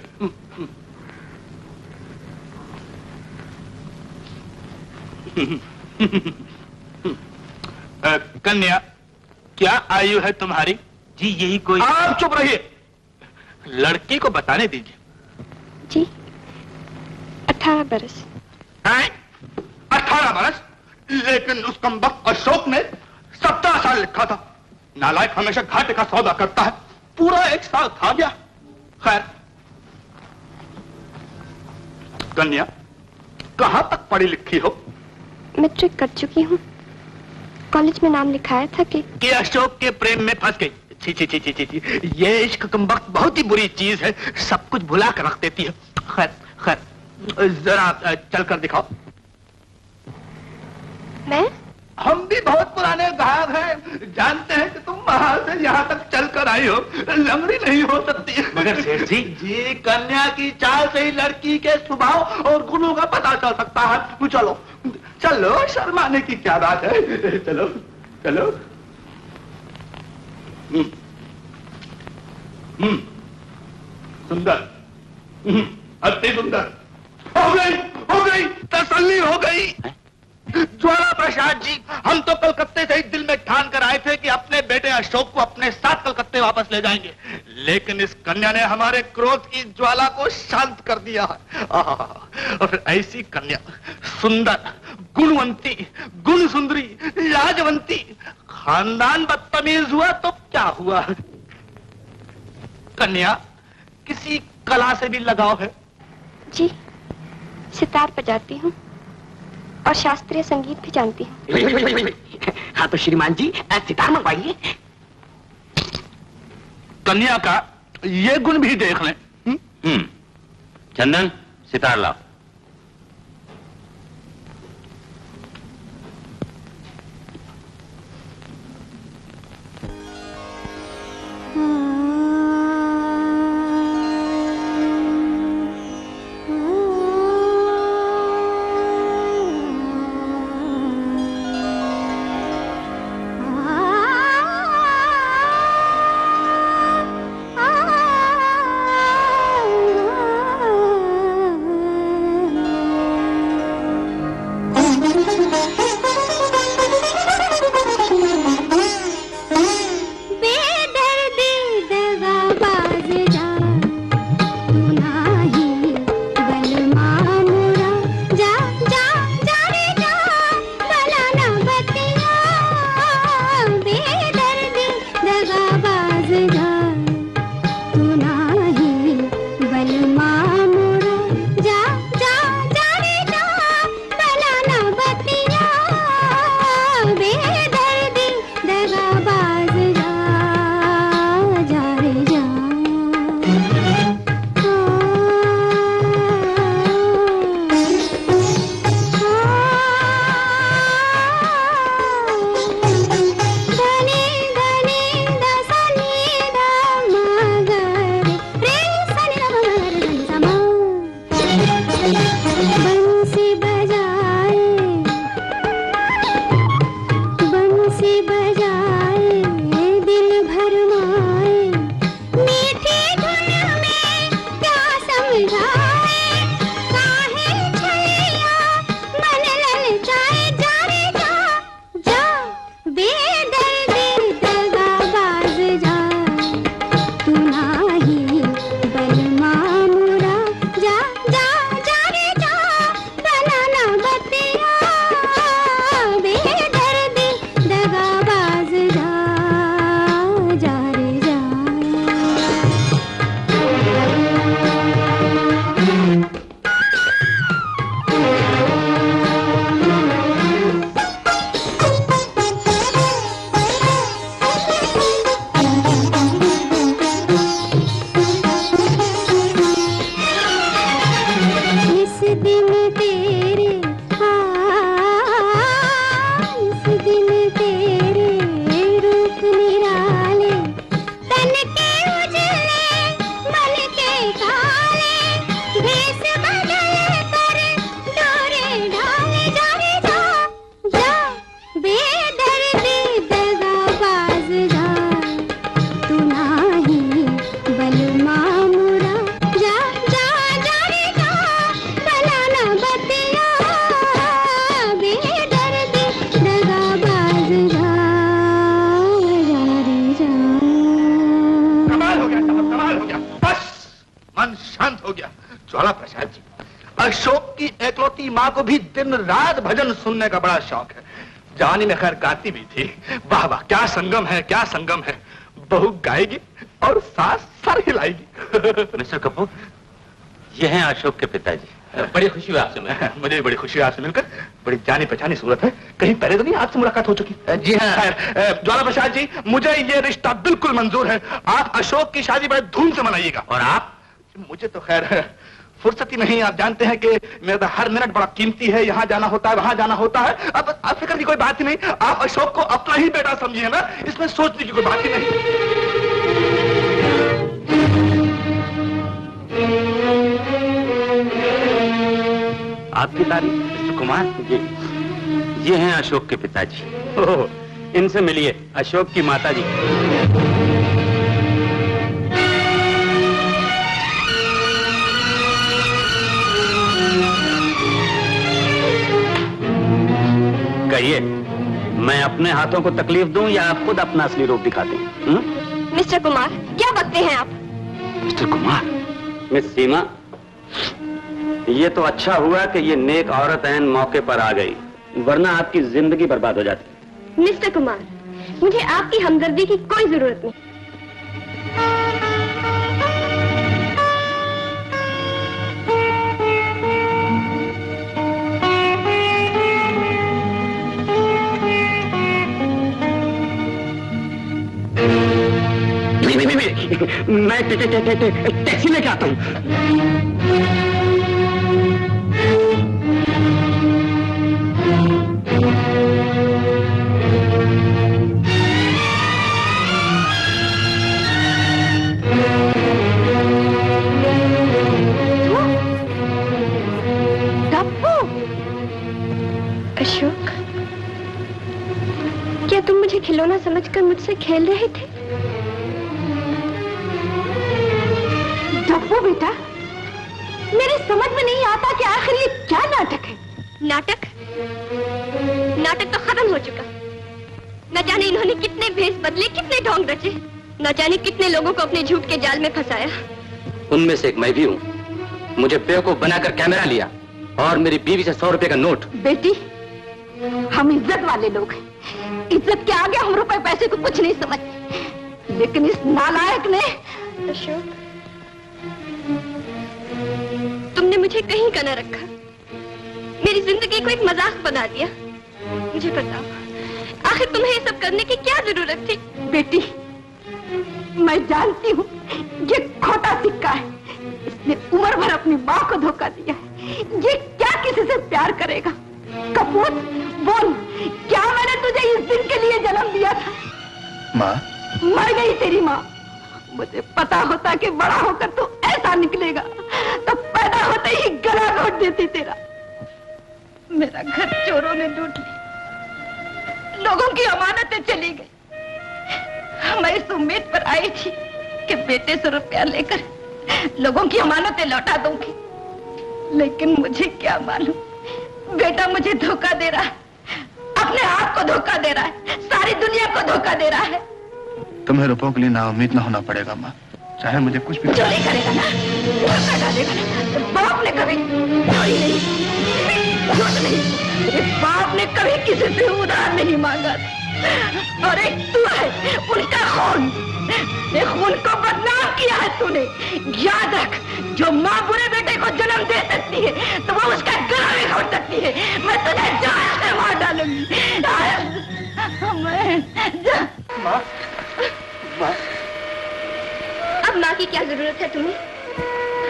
कन्या, क्या आयु है तुम्हारी? जी यही कोई। आप चुप रहिए, लड़की को बताने दीजिए। जी 18 बरस। 18 बरस? लेकिन उस कमबख्त अशोक ने 17 साल लिखा था। नालायक हमेशा घाटे का सौदा करता है, पूरा 1 साल खा गया। खैर, कन्या कहां तक पढ़ी लिखी हो? मैट्रिक कर चुकी हूँ। कॉलेज में नाम लिखाया था कि अशोक के प्रेम में फंस गई। छी छी छी छी छी, ये इश्क कमबख्त बहुत ही बुरी चीज है, सब कुछ भुला कर रख देती है। खैर खैर, जरा चलकर दिखाओ। मैं? हम भी बहुत पुराने गायक हैं, जानते हैं कि तुम वहां से यहाँ तक चलकर आई हो, लंगड़ी नहीं हो सकती। मगर सेठ जी, कन्या की चाल से ही लड़की के स्वभाव और गुणों का पता चल सकता है। चलो चलो, शर्माने की क्या बात है, चलो चलो। सुंदर, अति सुंदर। हो गई, तसल्ली हो गई। ज्वाला प्रसाद जी, हम तो कलकत्ते से ही दिल में ठान कर आए थे कि अपने बेटे अशोक को अपने साथ कलकत्ते वापस ले जाएंगे, लेकिन इस कन्या ने हमारे क्रोध की ज्वाला को शांत कर दिया है। और ऐसी कन्या, सुंदर, गुणवंती, गुण सुंदरी, लाजवंती, खानदान बदतमीज हुआ तो क्या हुआ? कन्या, किसी कला से भी लगाव है? जी, सितार बजाती हूँ और शास्त्रीय संगीत भी जानती हूँ। हाँ तो श्रीमान जी सितार मंगवाइए। कन्या का ये गुण भी देख लें। चंदन, सितार लाओ। माँ को भी दिन रात भजन सुनने का बड़ा शौक है। जवानी में खैर गाती भी थी। वाह वाह, क्या संगम है, क्या संगम है। बहू गाएगी और सास सर हिलाएगी। मिस्टर कपूर, ये हैं अशोक के पिताजी। बड़ी खुशी हुई आपसे मिलकर। मुझे भी बड़ी खुशी हुई आपसे मिलकर। बड़ी जानी पहचानी सूरत है। कहीं पहले तो नहीं आपसे मुलाकात हो चुकी? जी हाँ। खैर ज्वाला प्रसाद जी, मुझे ये रिश्ता बिल्कुल मंजूर है। आप अशोक की शादी बड़े धूम से मनाइएगा। और आप? मुझे तो खैर फुर्सत ही नहीं। आप जानते हैं कि मेरा हर मिनट बड़ा कीमती है। यहाँ जाना होता है, वहां जाना होता है। अब आप फिक्र की कोई बात ही नहीं। आप अशोक को अपना ही बेटा समझिए ना, इसमें सोचने की कोई बात ही नहीं। आपकी तारीफ मिस्टर कुमार। ये हैं अशोक के पिताजी। इनसे मिलिए, अशोक की माता जी। कहिए, मैं अपने हाथों को तकलीफ दूं या आप खुद अपना असली रूप दिखाते हैं? मिस्टर कुमार, क्या लगते हैं आप? मिस्टर कुमार। मिस सीमा, ये तो अच्छा हुआ कि ये नेक औरत ऐन मौके पर आ गई, वरना आपकी जिंदगी बर्बाद हो जाती। मिस्टर कुमार, मुझे आपकी हमदर्दी की कोई जरूरत नहीं। मैं टैक्सी लेके आता हूँ। अशोक, क्या तुम मुझे खिलौना समझकर मुझसे खेल रहे थे? डब्बू बेटा, मेरी समझ में नहीं आता कि आखिर ये क्या नाटक है। नाटक? नाटक तो खत्म हो चुका। न जाने इन्होंने कितने भेष बदले, कितने ढोंग रचे, न जाने कितने लोगों को अपने झूठ के जाल में फंसाया। उनमें से एक मैं भी हूँ। मुझे बेवकूफ बनाकर कैमरा लिया और मेरी बीवी से 100 रुपए का नोट। बेटी, हम इज्जत वाले लोग हैं। इज्जत के आगे हम रुपए पैसे को कुछ नहीं समझते, लेकिन इस नालायक ने। अशोक, तुमने मुझे कहीं का न रखा, मेरी जिंदगी को एक मजाक बना दिया। मुझे बताओ, आखिर तुम्हें ये सब करने की क्या जरूरत थी? बेटी, मैं जानती हूँ ये खोटा सिक्का है। इसने उम्र भर अपनी माँ को धोखा दिया है। ये क्या किसी से प्यार करेगा? कपूर, बोल, क्या मैंने तुझे इस दिन के लिए जन्म दिया था? माँ, मैं नहीं तेरी माँ। मुझे पता होता कि बड़ा होकर तू ऐसा निकलेगा तो पैदा होते ही गला घोट देती तेरा। मेरा घर चोरों ने लूट ली, लोगों की अमानतें चली गई। मैं इस उम्मीद पर आई थी कि बेटे से रुपया लेकर लोगों की अमानतें लौटा दूंगी, लेकिन मुझे क्या मालूम बेटा मुझे धोखा दे रहा है, अपने आप को धोखा दे रहा है, सारी दुनिया को धोखा दे रहा है। तुम्हें रुपयों के लिए नाउम्मीद ना होना पड़ेगा माँ, चाहे मुझे कुछ भी। चोरी करेगा ना, धोखा डालेगा ना। बाप ने कभी चोरी नहीं, झूठ नहीं, मेरे बाप ने कभी किसी से उधार नहीं मांगा। और एक तू है, उनका खून, ने खून को बदनाम किया है तूने। याद रख, जो माँ बुरे बेटे को जन्म दे सकती है तो वो उसका गला भी घोट सकती है। मैं तुझे जान से मार डालूंगी। माँ, माँ, अब माँ की क्या जरूरत है तुम्हें?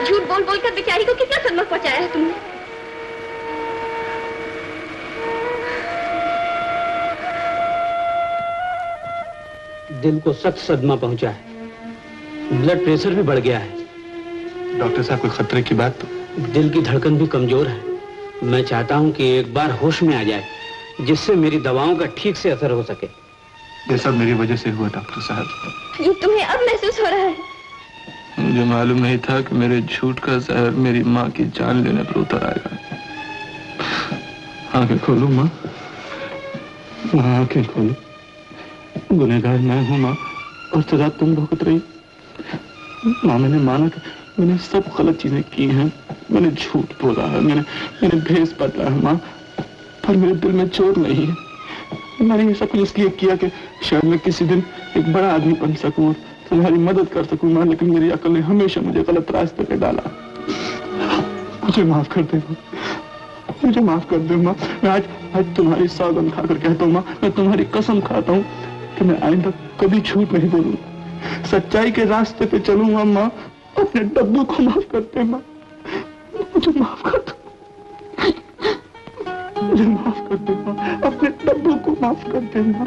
झूठ बोल बोल कर बेचारी को कितना सदमा पहुंचाया है तुमने। दिल को सख्त सदमा पहुंचा है, ब्लड प्रेशर भी बढ़ गया है। डॉक्टर साहब, कोई खतरे की बात तो? दिल की धड़कन भी कमजोर है। मैं चाहता हूं कि एक बार होश में आ जाए, जिससे मेरी दवाओं का ठीक से असर हो सके। ये सब मेरी वजह से हुआ डॉक्टर साहब। ये तुम्हें अब महसूस हो रहा है? मुझे मालूम नहीं था कि मेरे झूठ का जहर मेरी माँ की जान लेने पर उतर आएगा। आंखें खोलो माँ, आंखें खोलो। गुनहगार मैं हूँ माँ, और सजा तुम भुगत रही। माँ, मैंने माना कि मैंने सब गलत चीजें की हैं, मैंने झूठ बोला है, मैंने भेष बदला है माँ, पर मेरे दिल में चोट नहीं है। मैंने ये सब कुछ इसलिए किया कि शायद मैं किसी दिन एक बड़ा आदमी बन सकूं और तुम्हारी मदद कर सकूं माँ, लेकिन मेरी अकल ने हमेशा मुझे गलत रास्ते पे डाला। मुझे माफ कर दे माँ, मुझे माफ कर दे माँ। मैं आज तुम्हारी सौगंध खाकर कहता हूँ माँ, मैं तुम्हारी कसम खाता हूँ कि मैं आइंदा कभी झूठ नहीं बोलूंगा, सच्चाई के रास्ते पे चलूंगा माँ। अपने डब्बू को माफ कर दे माँ, मुझे माफ कर दो, मुझे माफ कर दे माँ, अपने डब्बू को माफ कर दे माँ।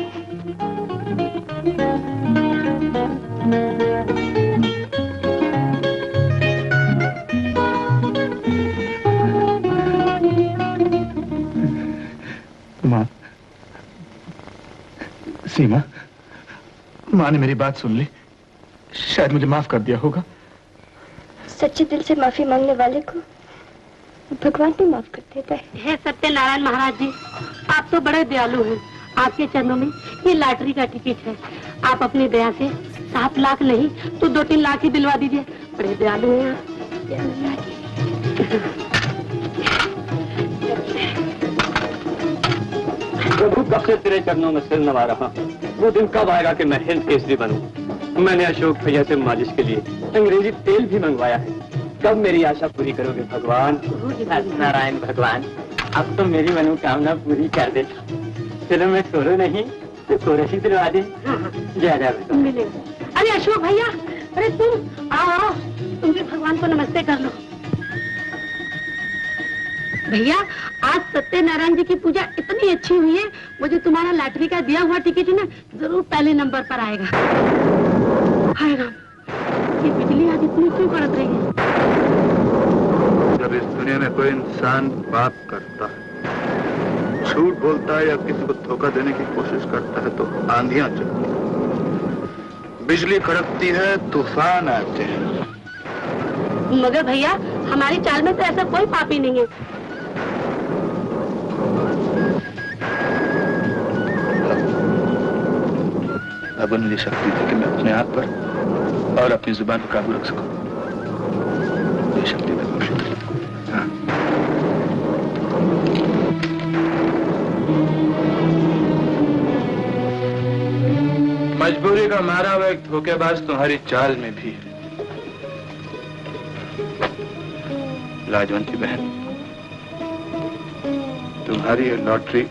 माँ, सीमा, माँ ने मेरी बात सुन ली, शायद मुझे माफ कर दिया होगा। सच्चे दिल से माफी मांगने वाले को भगवान भी माफ कर देता है। हे सत्यनारायण महाराज जी, आप तो बड़े दयालु हैं। आपके चरणों में ये लॉटरी का टिकट है। आप अपनी दया से 7 लाख नहीं तो 2-3 लाख ही दिलवा दीजिए, बड़े दयालु हैं आप। प्रभु कब से तेरे चरणों में सिर नवा रहा, वो दिन कब आएगा कि मैं हिंद केसरी बनूं? मैंने अशोक भैया से मालिश के लिए अंग्रेजी तेल भी मंगवाया है। कब मेरी आशा पूरी करोगे भगवान? नारायण भगवान, अब तो मेरी मनोकामना पूरी कर दे। चलो मैं सोरो नहीं तो सोरो ही दिलवा दे। जय मिलेगा। अरे अशोक भैया, अरे तुम आओ, तुम भी भगवान को नमस्ते कर लो। भैया आज सत्यनारायण जी की पूजा इतनी अच्छी हुई है, मुझे तुम्हारा लॉटरी का दिया हुआ टिकट ना जरूर पहले नंबर पर आएगा। हाय राम, ये बिजली आज इतनी क्यों कड़क रही है? जब इस दुनिया में कोई इंसान पाप करता है, झूठ बोलता है या किसी को धोखा देने की कोशिश करता है तो आंधियां चलती हैं, बिजली कड़कती है, तूफान आते हैं। मगर भैया हमारी चाल में तो ऐसा कोई पापी नहीं है। अब मुझे शक्ति दे कि मैं अपने आप पर और अपनी जुबान पर काबू रख सकूं। ये शक्ति दे। हाँ। मजबूरी का मारा हुआ एक धोखेबाज तुम्हारी चाल में भी है। लाजवंती बहन, तुम्हारी ये लॉटरी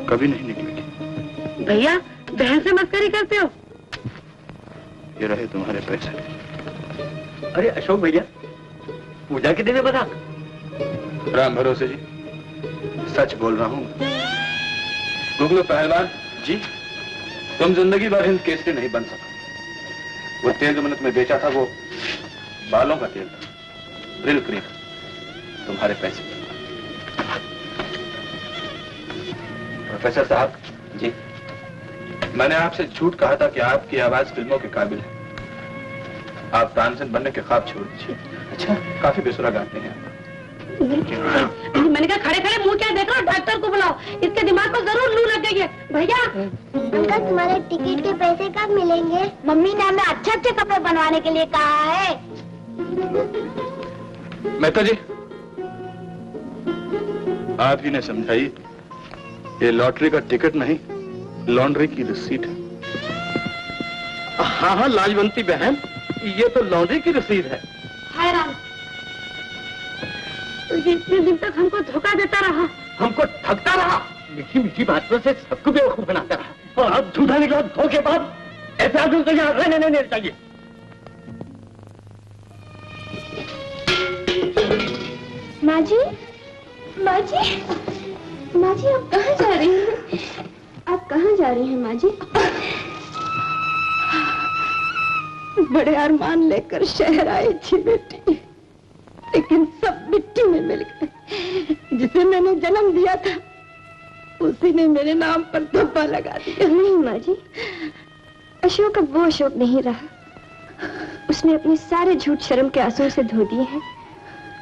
कभी नहीं निकलेगी। भैया बहन से मस्करी करते हो? ये रहे तुम्हारे पैसे। अरे अशोक भैया, पूजा के दिन बता। राम भरोसे जी, सच बोल रहा हूँ। गुगलो पहलवान जी, तुम जिंदगी भर हिंद केसरी नहीं बन सका। वो तेल जो मैंने तुम्हें बेचा था वो बालों का तेल था, ब्रिल क्रीम, तुम्हारे पैसे। प्रोफेसर साहब जी, मैंने आपसे झूठ कहा था कि आपकी आवाज फिल्मों के काबिल है। आप तानसेन बनने के ख्वाब छोड़ दीजिए। अच्छा, काफी बेसुरा गाते हैं। मैंने कहा खड़े खड़े मुंह क्या देख रहे हो, डॉक्टर को बुलाओ, इसके दिमाग को जरूर लू लग गई है। भैया अंकल, तुम्हारे टिकट के पैसे कब मिलेंगे? मम्मी ने हमें अच्छे अच्छे कपड़े बनवाने के लिए कहा है। मेहता जी, आप ही ने समझाई, ये लॉटरी का टिकट नहीं, लॉन्ड्री की रसीद है। हाँ हाँ लाजवंती बहन, ये तो लॉन्ड्री की रसीद है। हाय राम, तो ये इतने दिन तक हमको धोखा देता रहा, हमको ठगता रहा, मीठी मीठी बातों से सबको बेवकूफ बनाता रहा, और अब झूठा निकला धोखेबाज। ऐसे आदमी तो यहाँ रहने नहीं चाहिए। माँ जी, माँ जी, माँ जी, आप कहाँ जा रही हैं? आप कहाँ जा रही हैं माँ जी? बड़े अरमान लेकर शहर आई थी बेटी, लेकिन सब मिट्टी में मिल गए। जिसे मैंने जन्म दिया था उसी ने मेरे नाम पर धब्बा लगा दिया। नहीं माँ जी, अशोक अब वो अशोक नहीं रहा। उसने अपने सारे झूठ शर्म के आंसू से धो दिए हैं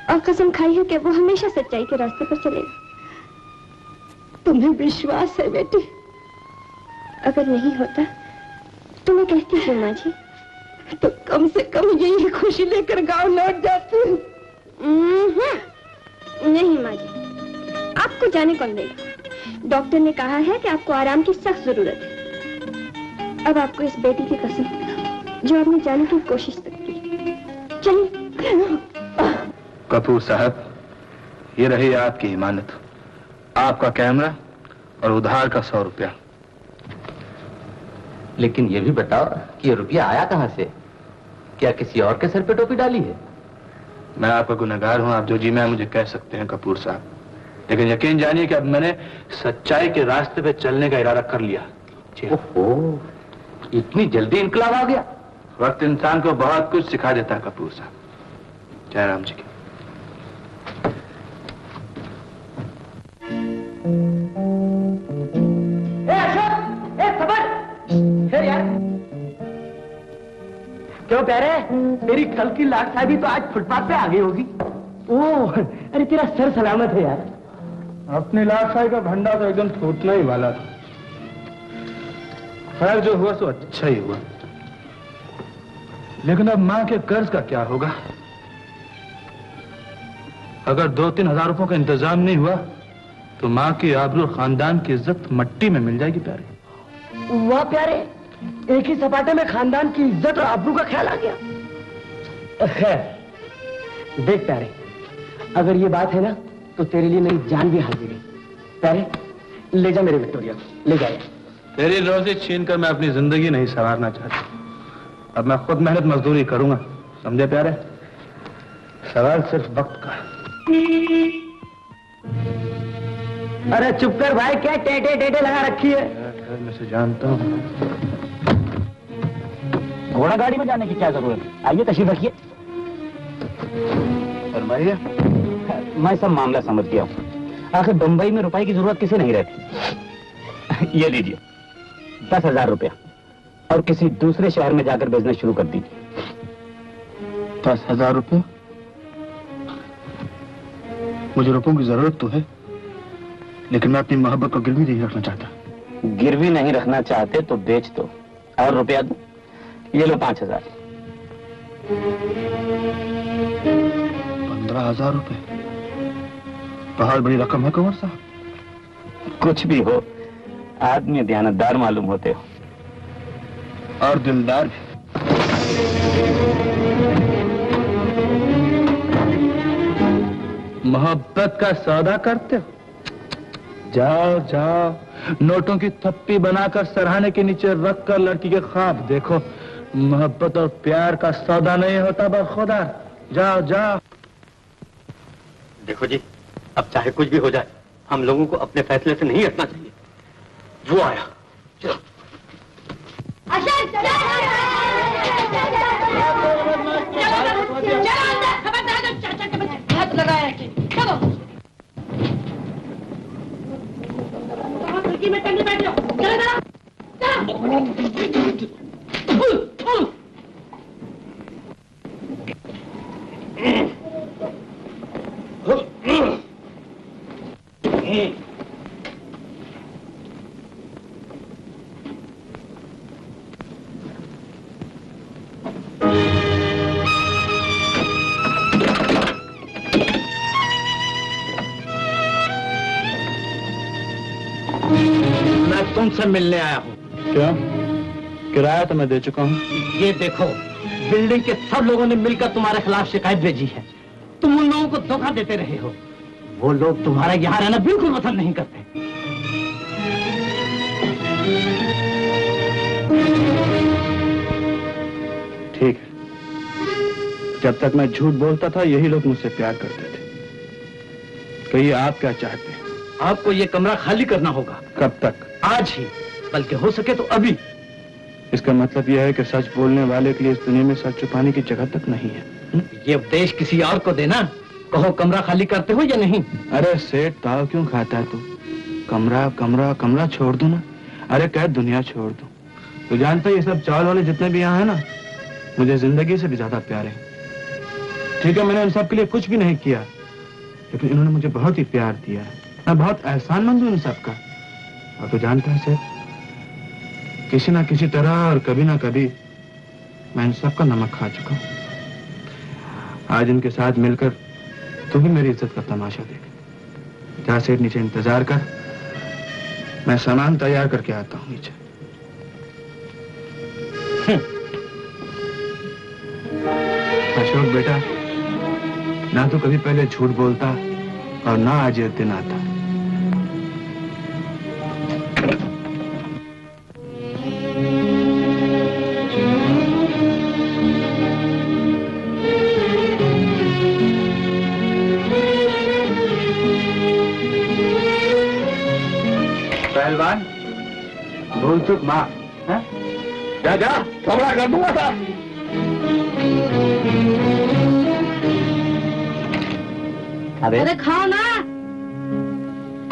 और कसम खाई है कि वो हमेशा सच्चाई के रास्ते पर चलेगा। तुम्हें विश्वास है बेटी? अगर नहीं होता तो मैं कहती हूँ माँ जी, तो कम से कम यही खुशी लेकर गांव लौट जाती हूँ। नहीं माँ जी, आपको जाने कौन देगा? डॉक्टर ने कहा है कि आपको आराम की सख्त जरूरत है। अब आपको इस बेटी की कसम जो आपने जाने की कोशिश तक की। चलिए। कपूर साहब, ये रही आपकी इमानत, आपका कैमरा और उधार का 100 रुपया। लेकिन ये भी बताओ कि ये रुपया आया कहाँ से? क्या किसी और के सर पे टोपी डाली है? मैं आपका गुनहगार हूं, आप जो जी मैं मुझे कह सकते हैं कपूर साहब, लेकिन यकीन जानिए कि अब मैंने सच्चाई के रास्ते पे चलने का इरादा कर लिया। ओहो, इतनी जल्दी इनकलाब आ गया? वक्त इंसान को बहुत कुछ सिखा देता है कपूर साहब। जय राम जी की। यार क्यों प्यारे, तेरी कल की लाट साहबी तो आज फुटपाथ पे आ गई होगी। ओह, अरे तेरा सर सलामत है यार। अपनी लाट साहब का भंडा तो एकदम फूटना ही वाला था। खैर जो हुआ सो अच्छा ही हुआ। लेकिन अब माँ के कर्ज का क्या होगा? अगर 2-3 हजार रुपयों का इंतजाम नहीं हुआ तो माँ की आबरू, खानदान की इज्जत मट्टी में मिल जाएगी प्यारे। वाह प्यारे, एक ही सपाटे में खानदान की इज्जत और आबरू का ख्याल आ गया। खैर देख प्यारे, अगर ये बात है ना तो तेरे लिए मेरी जान भी हाजिर है। प्यारे ले जा मेरे विक्टोरिया को, ले जाए। तेरी रोजी छीन कर मैं अपनी जिंदगी नहीं संवारना चाहता। अब मैं खुद मेहनत मजदूरी करूंगा, समझे प्यारे? सवाल सिर्फ वक्त का। अरे चुप कर भाई, क्या टेटे टेटे लगा रखी है? मैं से जानता हूँ। घोड़ा गाड़ी में जाने की क्या जरूरत है? आइए तशरीफ रखिए। फरमाइए। मैं सब मामला समझ गया हूँ। आखिर बंबई में रुपए की जरूरत किसे नहीं रहती। ये लीजिए 10,000 रुपया और किसी दूसरे शहर में जाकर बिजनेस शुरू कर दीजिए। 10,000 रुपये? मुझे रुपयों की जरूरत तो है, लेकिन मैं अपनी मोहब्बत को गिरवी नहीं रखना चाहता। गिरवी नहीं रखना चाहते तो बेच दो और रुपया दो। ये लो 5,000। 15,000 रुपये? बहुत बड़ी रकम है कुंवर साहब। कुछ भी हो, आदमी दयानतदार मालूम होते हो और दिलदार भी। मोहब्बत का सौदा करते हो? जाओ जाओ, नोटों की थप्पी बनाकर सरहाने के नीचे रखकर लड़की के ख्वाब देखो। मोहब्बत और प्यार का सौदा नहीं होता बखुदा। जाओ जाओ। देखो जी, अब चाहे कुछ भी हो जाए, हम लोगों को अपने फैसले से नहीं हटना चाहिए। वो आया। चलो। हाथ लगाया चलो खिड़की में टंगे बैठ जाओ। मैं तुमसे मिलने आया हूँ। क्यों? किराया तो मैं दे चुका हूँ। ये देखो, बिल्डिंग के सब लोगों ने मिलकर तुम्हारे खिलाफ शिकायत भेजी है। तुम उन लोगों को धोखा देते रहे हो। वो लोग तुम्हारा यहाँ रहना बिल्कुल पसंद नहीं करते। ठीक है, जब तक मैं झूठ बोलता था यही लोग मुझसे प्यार करते थे। कहिए आप क्या चाहते हैं? आपको ये कमरा खाली करना होगा। कब तक? आज ही, बल्कि हो सके तो अभी। इसका मतलब यह है कि सच बोलने वाले के लिए इस दुनिया में सच छुपाने की जगह तक नहीं है। ये उपदेश किसी और को देना। कहो कमरा खाली करते हो या नहीं? अरे सेठ, ताव क्यों खाता है तू? कमरा कमरा कमरा छोड़ दो ना। अरे कह दुनिया छोड़ दो। तू जानता है ये सब चावल वाले जितने भी यहाँ है ना, मुझे जिंदगी से भी ज्यादा प्यारे हैं। ठीक है, मैंने उन सब के लिए कुछ भी नहीं किया, लेकिन इन्होंने मुझे बहुत ही प्यार दिया है। मैं बहुत एहसानमंद हूँ इन सबका। और तू जानता है सेठ, किसी ना किसी तरह और कभी ना कभी मैं इन सबका नमक खा चुका हूँ। आज इनके साथ मिलकर तू भी मेरी इज्जत का तमाशा देख। जा सेठ, नीचे इंतजार कर, मैं सामान तैयार करके आता हूँ नीचे। अशोक बेटा, ना तो कभी पहले झूठ बोलता और ना आज ये दिन आता। पहलवान, भूल चुक माँ। जा जा, कमरा कर दूंगा था। अरे खाओ ना।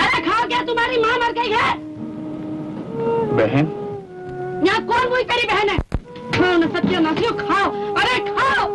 अरे खाओ, क्या तुम्हारी माँ मर गई है? बहन, यहाँ कौन कोई तेरी बहन है? खाओ ना सत्यानाशियों, खाओ। अरे खाओ।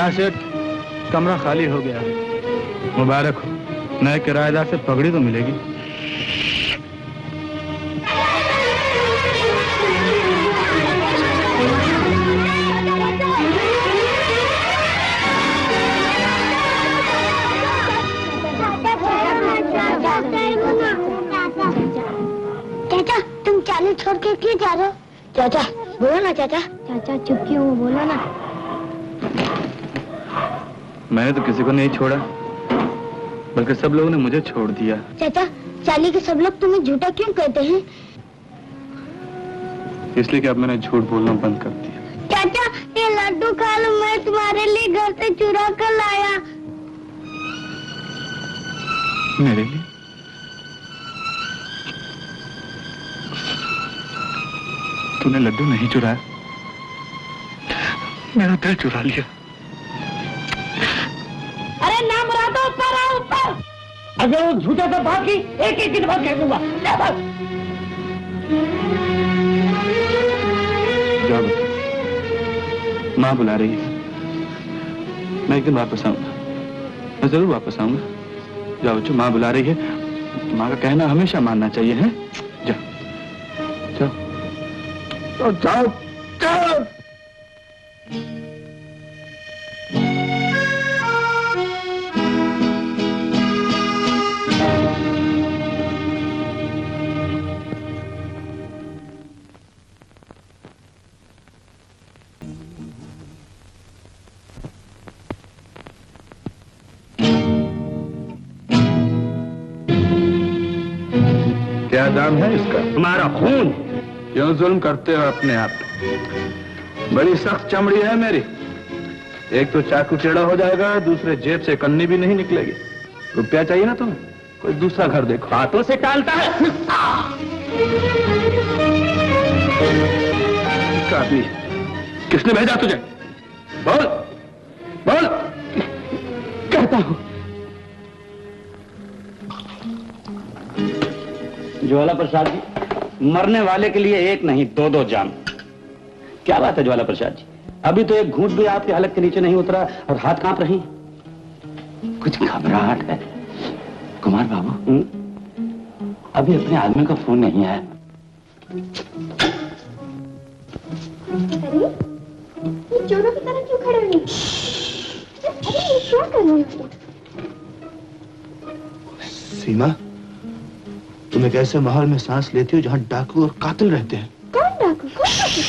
क्या सेठ, कमरा खाली हो गया। मुबारक हो, नए किराएदार से पगड़ी तो मिलेगी। चाचा तुम चालू छोड़ के क्यों जा रहे हो? चाचा बोलो ना चाचा। चाचा चुप क्यों हो, बोलो ना। मैंने तो किसी को नहीं छोड़ा, बल्कि सब लोगों ने मुझे छोड़ दिया। चाचा चाली के सब लोग तुम्हें झूठा क्यों कहते हैं? इसलिए कि अब मैंने झूठ बोलना बंद कर दिया। चाचा ये लड्डू खा लो, मैं तुम्हारे लिए घर से चुरा कर लाया। मेरे लिए? तूने लड्डू नहीं चुराया, मेरा दिल चुरा लिया। अरे ना मुरा तो ऊपर आओ, ऊपर। अगर वो झूठे से भागी एक एक दिन बाद कह दूंगा। जाओ, माँ बुला रही है। मैं एक दिन वापस आऊंगा, मैं जरूर वापस आऊंगा। जाओ बच्चों, माँ बुला रही है। माँ का कहना हमेशा मानना चाहिए, है? जाओ जाओ तो जाओ जाओ। क्या दाम है इसका? तुम्हारा खून। क्यों जुल्म करते हो अपने आप? बड़ी सख्त चमड़ी है मेरी। एक तो चाकू टेढ़ा हो जाएगा, दूसरे जेब से कन्नी भी नहीं निकलेगी। रुपया चाहिए ना तुम्हें? कोई दूसरा घर देखो। हाथों से टालता है। इसका आदमी किसने भेजा तुझे? बोल बोल। कहता हूं। ज्वाला प्रसाद जी, मरने वाले के लिए एक नहीं दो दो जान। क्या बात है ज्वाला प्रसाद जी, अभी तो एक घूंट भी आपके हलक के नीचे नहीं उतरा और हाथ कांप रही। कुछ घबराहट है कुमार बाबू? अभी अपने आदमी का फोन नहीं आया। ये चोरों की तरह क्यों खड़े हुए? अरे ये क्या कर रहे हो? सीमा, तुम एक ऐसे माहौल में सांस लेती हो जहां डाकू और कातिल रहते हैं। कौन डाकू? कौन डाकू?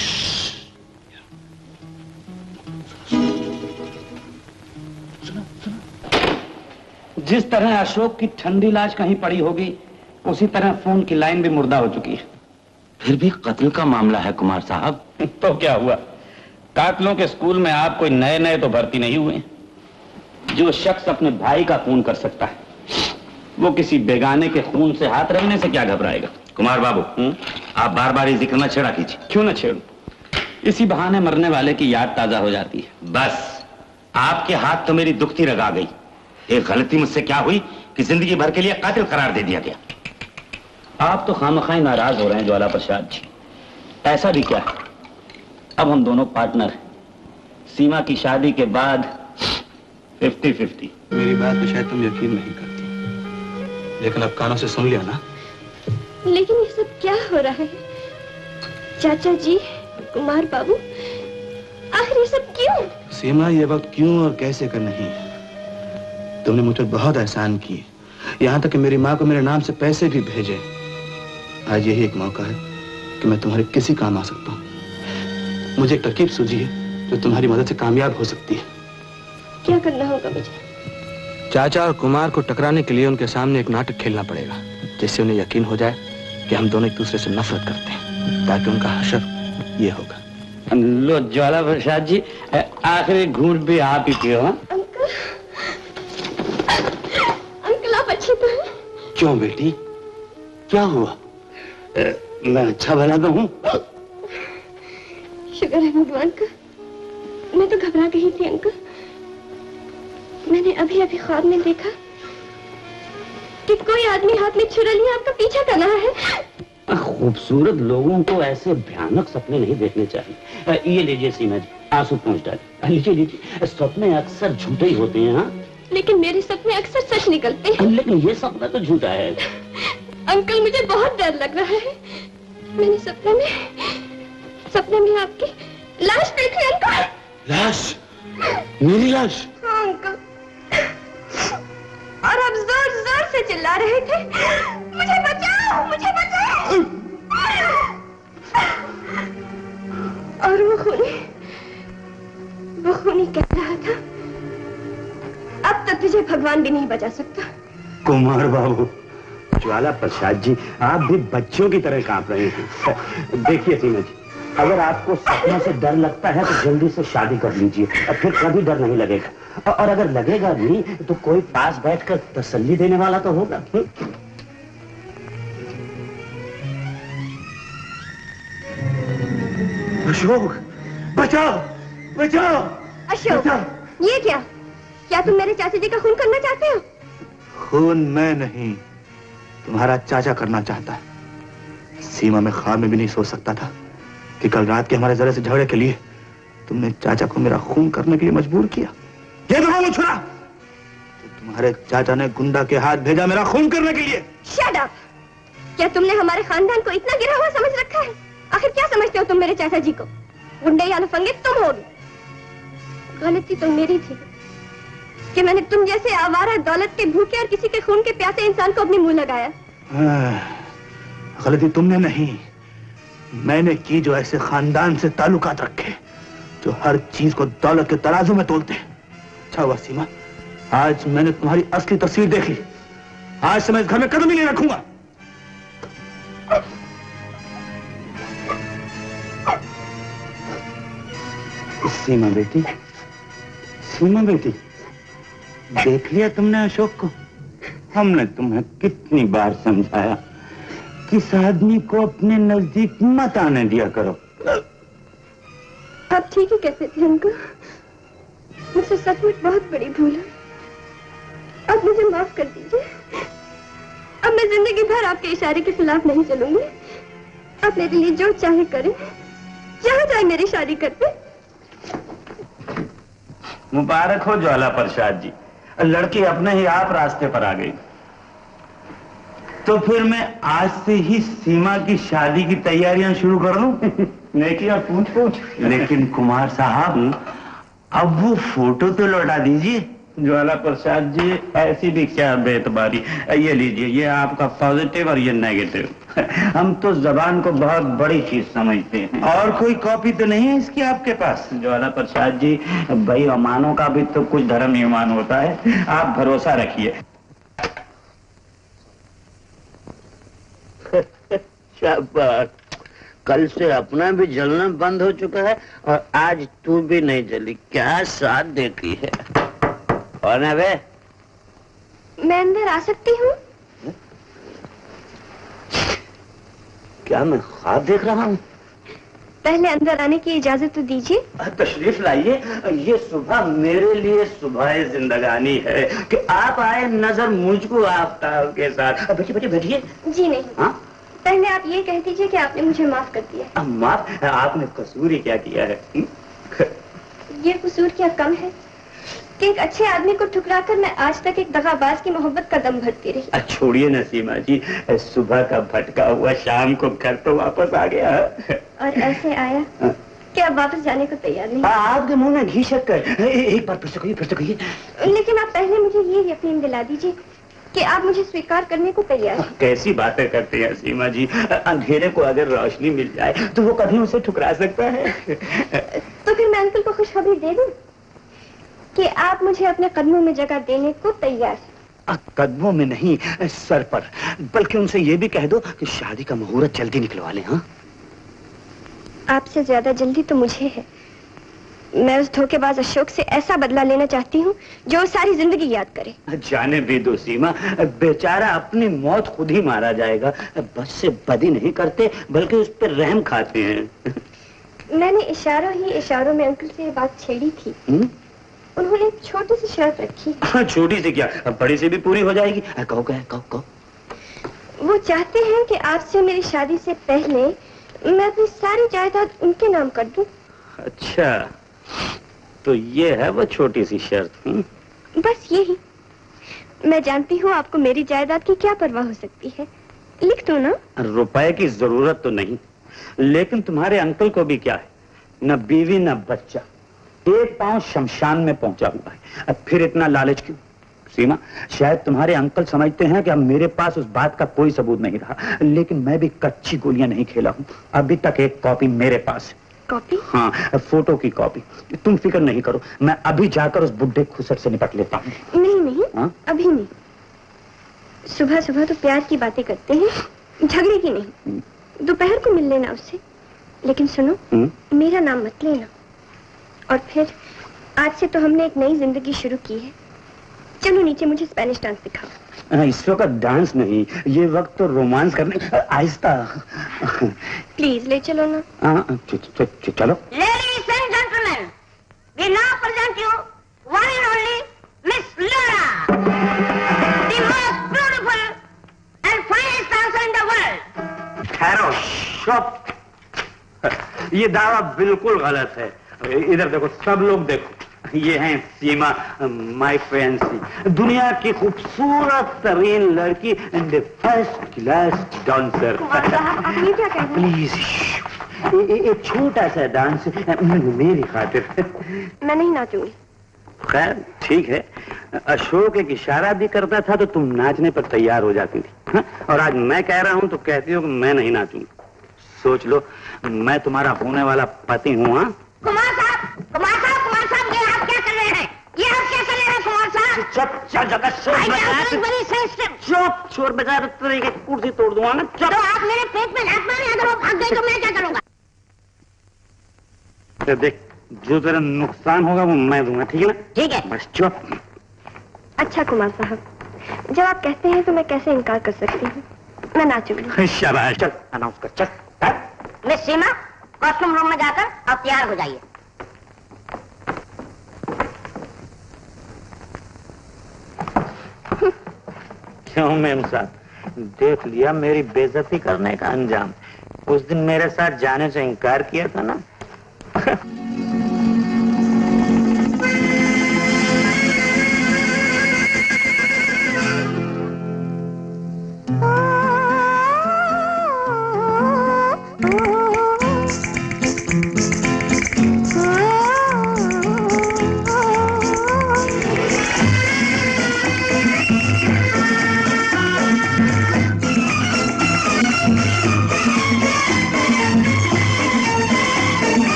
जिस तरह अशोक की ठंडी लाश कहीं पड़ी होगी, उसी तरह फोन की लाइन भी मुर्दा हो चुकी है। फिर भी कत्ल का मामला है कुमार साहब। तो क्या हुआ? कातिलों के स्कूल में आप कोई नए नए तो भर्ती नहीं हुए। जो शख्स अपने भाई का खून कर सकता है, वो किसी बेगाने के खून से हाथ रखने से क्या घबराएगा? कुमार बाबू, आप बार बार ये जिक्र न छेड़ा कीजिए। क्यों न छेड़ू? इसी बहाने मरने वाले की याद ताजा हो जाती है। बस आपके हाथ तो मेरी दुखती रग आ गई। एक गलती मुझसे क्या हुई कि जिंदगी भर के लिए कातिल करार दे दिया गया। आप तो खामखाई नाराज हो रहे हैं ज्वाला प्रसाद जी। ऐसा भी क्या है, अब हम दोनों पार्टनर हैं। सीमा की शादी के बाद 50-50। मेरी बात पे शायद तुम यकीन नहीं करती, लेकिन अब कानों से सुन लिया ना। लेकिन ये सब क्या हो रहा है? चाचा जी, कुमार बाबू, आखिर ये सब क्यों? सीमा, ये वक्त क्यों और कैसे का नहीं है। तुमने मुझ पर बहुत एहसान किए, यहाँ तक कि मेरी माँ को मेरे नाम से पैसे भी भेजे। आज यही एक मौका है कि मैं तुम्हारे किसी काम आ सकता हूँ। मुझे एक तरकीब सूझी है जो तुम्हारी मदद से कामयाब हो सकती है। क्या करना होगा मुझे? चाचा और कुमार को टकराने के लिए उनके सामने एक नाटक खेलना पड़ेगा, जिससे उन्हें यकीन हो जाए कि हम दोनों एक दूसरे से नफरत करते हैं, ताकि उनका हशर ये होगा। लो ज्वाला प्रसाद जी, आखिरी घूंट भी आप ही पियो। अंकल आप अच्छे तो हैं? क्यों बेटी, क्या हुआ? मैं अच्छा भला तो हूँ। शुक्र है भगवान का। मैं तो घबरा गई थी अंकल। मैंने अभी अभी ख्वाब में देखा कि कोई आदमी हाथ में छुरा लिए आपका पीछा कर रहा है। खूबसूरत लोगों को ऐसे भयानक सपने नहीं देखने चाहिए। ये लीजिए सीमा जी, आंसू पोंछ डाले। लीजिए लीजिए, सपने अक्सर झूठे ही होते हैं। हाँ, लेकिन मेरे सपने अक्सर सच निकलते हैं। लेकिन ये सपना तो झूठा है। अंकल, मुझे बहुत डर लग रहा है। मैंने सपने में आपकी लाश देखी अंकल। लाश? मेरी लाश? हाँ अंकल, और आप जोर जोर से चिल्ला रहे थे, मुझे बचाओ, मुझे बचाओ। और वो खूनी कह रहा था, अब तक तुझे भगवान भी नहीं बचा सकता। कुमार बाबू, ज्वाला प्रसाद जी, आप भी बच्चों की तरह कांप रहे हैं। देखिए सीमा जी, अगर आपको सपनों से डर लगता है तो जल्दी से शादी कर लीजिए, और फिर कभी डर नहीं लगेगा। और अगर लगेगा भी तो कोई पास बैठकर तसल्ली देने वाला तो होगा। अशोक, बचाओ, बचाओ। अशोक, ये क्या तुम मेरे चाचा जी का खून करना चाहते हो? खून मैं नहीं, तुम्हारा चाचा करना चाहता है। सीमा में ख्वाब में भी नहीं सोच सकता था कि कल रात के हमारे जरा से झगड़े के लिए तुमने चाचा को मेरा खून करने के लिए मजबूर किया। ये देखो वो छुरा, तो तुम्हारे चाचा ने गुंडा के हाथ भेजा मेरा खून करने के लिए। Shut up! क्या तुमने हमारे खानदान को इतना गिरा हुआ समझ रखा है? आखिर क्या समझते हो तुम मेरे चाचा जी को? गुंडे या लफंगे तुम होगे। गलती तो मेरी थी कि मैंने तुम जैसे आवारा दौलत के भूखे और किसी के खून के प्यासे इंसान को अपने मुंह लगाया। गलती तुमने नहीं, मैंने की जो ऐसे खानदान से ताल्लुकात रखे जो हर चीज को दौलत के तराजू में तोलते हैं। अच्छा हुआ सीमा, आज मैंने तुम्हारी असली तस्वीर देख ली। आज से मैं इस घर में कदम ही नहीं रखूंगा। सीमा बेटी, सीमा बेटी, देख लिया तुमने अशोक को? हमने तुम्हें कितनी बार समझाया कि इस आदमी को अपने नजदीक मत आने दिया करो। आप ठीक ही कहते थे अंकल, मुझसे सचमुच बहुत बड़ी भूल है। आप मुझे माफ कर दीजिए। अब मैं जिंदगी भर आपके इशारे के खिलाफ नहीं चलूंगी। आप मेरे लिए जो चाहे करें, जहाँ जाए मेरी शादी करते। मुबारक हो ज्वाला प्रसाद जी, लड़की अपने ही आप रास्ते पर आ गई। तो फिर मैं आज से ही सीमा की शादी की तैयारियां शुरू कर लूं? नेकी और पूछ। लेकिन कुमार साहब, अब वो फोटो तो लौटा दीजिए। ज्वाला प्रसाद जी, ऐसी भी क्या बेतबारी। ये लीजिए, ये आपका पॉजिटिव और ये नेगेटिव। हम तो जबान को बहुत बड़ी चीज समझते हैं। और कोई कॉपी तो नहीं है इसकी आपके पास? ज्वाला प्रसाद जी, भाई अमानों का भी तो कुछ धर्म ईमान होता है, आप भरोसा रखिए। शाबाश, कल से अपना भी जलना बंद हो चुका है और आज तू भी नहीं जली। क्या साथ देती है। और ना बे, मैं अंदर आ सकती हूँ? क्या मैं ख्वाब देख रहा हूँ? पहले अंदर आने की इजाजत तो दीजिए। तशरीफ लाइए। ये सुबह मेरे लिए सुबह जिंदगानी है कि आप आए नजर मुझको आफ्ताब के साथ। बैठिए बैठिए। जी नहीं। हाँ? पहले आप ये कह दीजिए कि आपने मुझे माफ कर दिया। माफ? आपने कसूर ही क्या किया है? ये कसूर क्या कम है कि एक अच्छे आदमी को ठुकराकर मैं आज तक एक दगाबाज की मोहब्बत का दम भरती रही। छोड़िए ना सीमा जी, सुबह का भटका हुआ शाम को घर तो वापस आ गया। और ऐसे आया कि अब वापस जाने को तैयार नहीं। आपके मुंह में घी शक्कर। एक बार फिर से कहिए। लेकिन आप पहले मुझे ये यकीन दिला दीजिए कि आप मुझे स्वीकार करने को तैयार हैं। कैसी बातें करते हैं सीमा जी। अंधेरे को अगर रोशनी मिल जाए तो वो कभी उसे ठुकरा सकता है। तो फिर मैं अंकल को खुशखबरी दे दूं कि आप मुझे अपने कदमों में जगह देने को तैयार हैं। कदमों में नहीं, सर पर। बल्कि उनसे ये भी कह दो कि शादी का मुहूर्त जल्दी निकलवा लें। हाँ, आपसे ज्यादा जल्दी तो मुझे है। मैं उस धोखेबाज अशोक से ऐसा बदला लेना चाहती हूँ जो सारी जिंदगी याद करे। जाने भी दो सीमा, बेचारा अपनी मौत खुद ही मारा जाएगा। बस से बदी नहीं करते बल्कि उस पर रहम खाते हैं। मैंने इशारों में अंकल से ये बात छेड़ी थी। उन्होंने एक छोटी सी शर्त रखी। हाँ, छोटी सी क्या, बड़ी से भी पूरी हो जाएगी। कहो क्या? कहो। वो चाहते हैं कि आपसे मेरी शादी से पहले मैं अपनी सारी जायदाद उनके नाम कर दूं। अच्छा, तो ये है वो छोटी सी शर्त। बस यही। मैं जानती हूँ आपको मेरी जायदाद की क्या परवाह हो सकती है, लिख दो ना। रुपए की जरूरत तो नहीं, लेकिन तुम्हारे अंकल को भी क्या है, न बीवी न बच्चा, एक पांव शमशान में पहुंचा हुआ है। अब फिर इतना लालच क्यों? सीमा, शायद तुम्हारे अंकल समझते हैं कि अब मेरे पास उस बात का कोई सबूत नहीं रहा, लेकिन मैं भी कच्ची गोलियां नहीं खेला हूं। अभी तक एक कॉपी मेरे पास है। कॉपी? हाँ, फोटो की कॉपी। तुम फिक्र नहीं करो, मैं अभी जाकर उस बुड्ढे खुसट से निपट लेता हूँ। नहीं नहीं, अभी नहीं। सुबह सुबह तो प्यार की बातें करते हैं, झगड़े की नहीं। दोपहर को मिल लेना उससे, लेकिन सुनो, मेरा नाम मत लेना। और फिर आज से तो हमने एक नई जिंदगी शुरू की है। चलो नीचे, मुझे स्पेनिश डांस दिखाओ। इस वक्त डांस नहीं, ये वक्त तो रोमांस करने। आहिस्ता। प्लीज ले चलो ना। चलो। Ladies and gentlemen, we now present you one and only Miss Laura, the most beautiful and finest dancer in the world. ठहरो, चुप। ये दावा बिल्कुल गलत है। इधर देखो, सब लोग देखो, ये हैं सीमा, माय फैंसी, दुनिया की खूबसूरत तरीन लड़की एंड फर्स्ट क्लास डांसर। ये क्या कह रहे हैं? प्लीज, एक छोटा सा डांस मेरी खातिर। मैं नहीं नाचूंगी। खैर ठीक है, अशोक एक इशारा भी करता था तो तुम नाचने पर तैयार हो जाती थी, हा? और आज मैं कह रहा हूं तो कहती हो कि मैं नहीं नाचूंगी। सोच लो, मैं तुम्हारा होने वाला पति हूँ। हाँ कुमार साहब, ये आप क्या कर रहे हैं? ये आप क्या कर रहे हैं कुमार साहब? चुप, चल जगह चुप, शोर बजा रहे, कुर्सी तोड़ दूंगा ना। तो आप मेरे पेट में लात मारे, अगर वो भाग गई तो मैं क्या करूंगा? देख, जो तेरा नुकसान होगा वो मैं दूंगा, ठीक है ना? ठीक है। बस चुप। अच्छा कुमार साहब, जब आप कहते हैं तो मैं कैसे इनकार कर सकती हूँ। मैं नाचूंगी। शाबाश, चल अनाउंस कर, चल। मिस सीमा, कॉस्ट्यूम रूम में जाकर आप तैयार हो जाइए। क्यों मेम साहब, देख लिया मेरी बेइज्जती करने का अंजाम। उस दिन मेरे साथ जाने से इनकार किया था ना।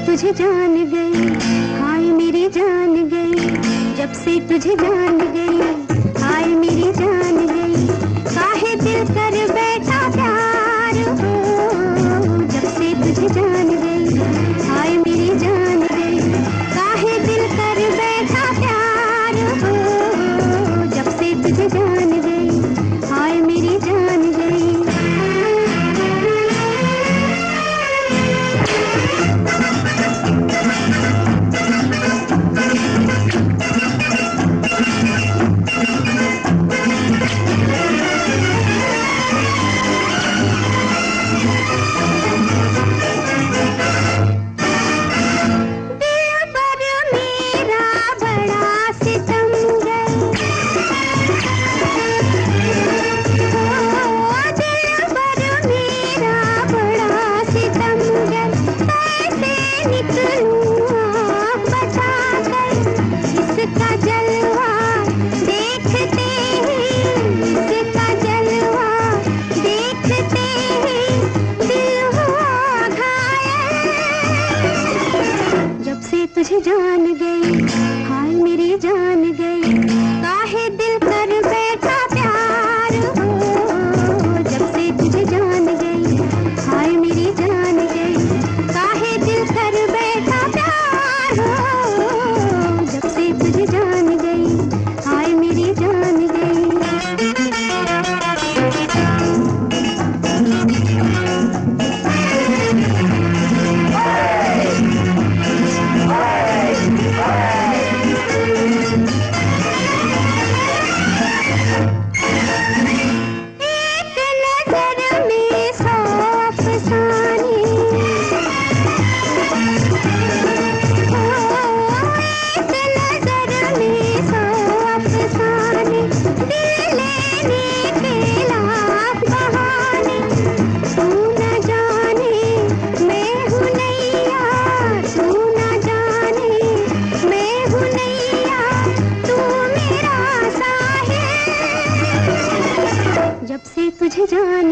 तुझे जान गई, हाय मेरी जान गई, जब से तुझे जान गई, हाय मेरी जान गई, काहे दिल कर बैठा प्यार हो, जब से तुझे जान गई, हाय मेरी जान गई, काहे दिल कर बैठा प्यार हो, जब से तुझे जान गई, हाय मेरी जान गई।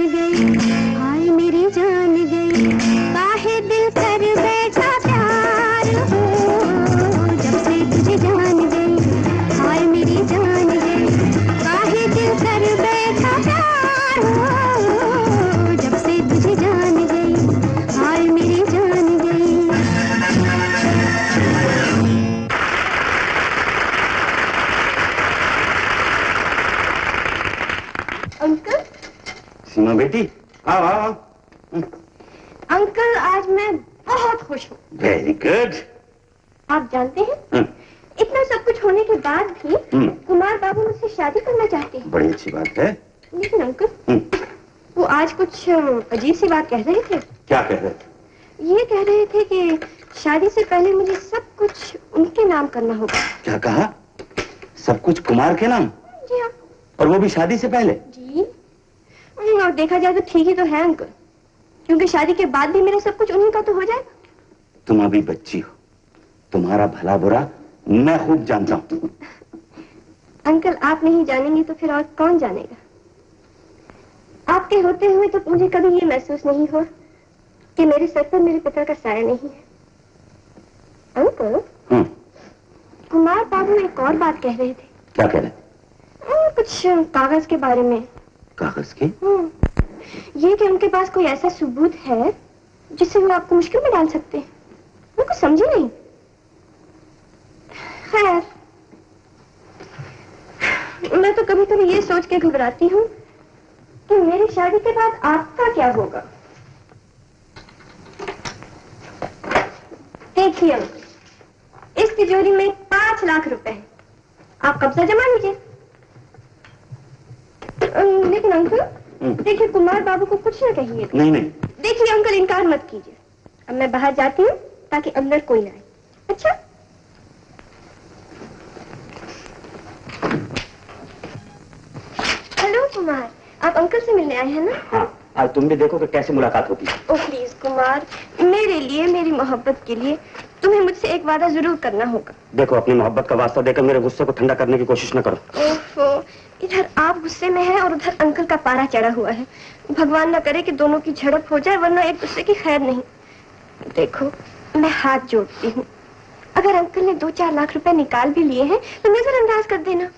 गई, हाय मेरी जान गई, काहे दिल कर बैठा प्यार हो, जब से तुझे जान गई, हाय मेरी जान गई, काहे दिल कर बैठा प्यार हो, जब से तुझे जान गई, हाय मेरी जान गई। अंकल, सीमा बेटी, आओ आओ। अंकल आज मैं बहुत खुश हूँ। Very good. आप जानते हैं इतना सब कुछ होने के बाद भी कुमार बाबू मुझसे शादी करना चाहते हैं। बड़ी अच्छी बात है। लेकिन अंकल वो आज कुछ अजीब सी बात कह रहे थे। क्या कह रहे थे? ये कह रहे थे कि शादी से पहले मुझे सब कुछ उनके नाम करना होगा। क्या कहा? सब कुछ कुमार के नाम? जी हाँ। और वो भी शादी से पहले? जी। और देखा जाए तो ठीक ही तो है अंकल, क्योंकि शादी के बाद भी मेरा सब कुछ उन्हीं का तो हो जाएगा। तुम अभी बच्ची हो, तुम्हारा भला बुरा मैं खूब जानता हूँ। अंकल आप नहीं जानेंगे तो फिर और कौन जानेगा? आपके होते हुए तो मुझे कभी ये महसूस नहीं हो कि मेरे सर पर मेरे पिता का साया नहीं है। अंकल कुमार बाबू एक और बात कह रहे थे। क्या कह रहे थे? कुछ कागज के बारे में। कागज के? ये कि उनके पास कोई ऐसा सबूत है जिससे वो आपको मुश्किल में डाल सकते हैं। मैं कुछ समझी नहीं। खैर, मैं तो कभी कभी ये सोच के घबराती हूँ कि मेरी शादी के बाद आपका क्या होगा। देखिए अंकल, इस तिजोरी में 5 लाख रुपए है, आप कब्जा जमा लीजिए। लेकिन अंकल देखिए, कुमार बाबू को कुछ ना कहिए। नहीं नहीं। देखिए अंकल, इनकार मत कीजिए। अब मैं बाहर जाती हूँ ताकि अंदर कोई ना आए। अच्छा? हेलो कुमार, आप अंकल से मिलने आए हैं ना? हाँ, आज तुम भी देखो कि कैसे मुलाकात होती है। ओह प्लीज कुमार, मेरे लिए, मेरी मोहब्बत के लिए तुम्हें मुझसे एक वादा जरूर करना होगा। देखो, अपनी मोहब्बत का वास्ता देकर मेरे गुस्से को ठंडा करने की कोशिश न करो। ओहो, इधर आप गुस्से में हैं और उधर अंकल का पारा चढ़ा हुआ है। भगवान न करे कि दोनों की झड़प हो जाए, वरना एक दूसरे की खैर नहीं। देखो, मैं हाथ जोड़ती हूँ, अगर अंकल ने 2-4 लाख रुपए निकाल भी लिए हैं तो नजरअंदाज कर देना।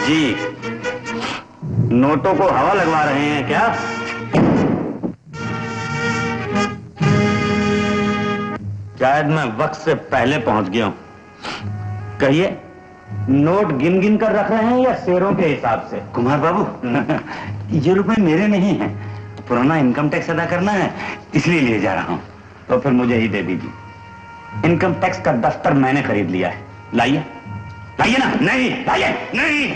जी, नोटों को हवा लगवा रहे हैं क्या? शायद मैं वक्त से पहले पहुंच गया हूं। कहिए, नोट गिन गिन कर रख रहे हैं या शेरों के हिसाब से? कुमार बाबू, ये रुपए मेरे नहीं हैं, पुराना इनकम टैक्स अदा करना है, इसलिए ले जा रहा हूं। तो फिर मुझे ही दे दीजिए। इनकम टैक्स का दफ्तर मैंने खरीद लिया है। लाइए लाइए ना। नहीं लाइए, नहीं।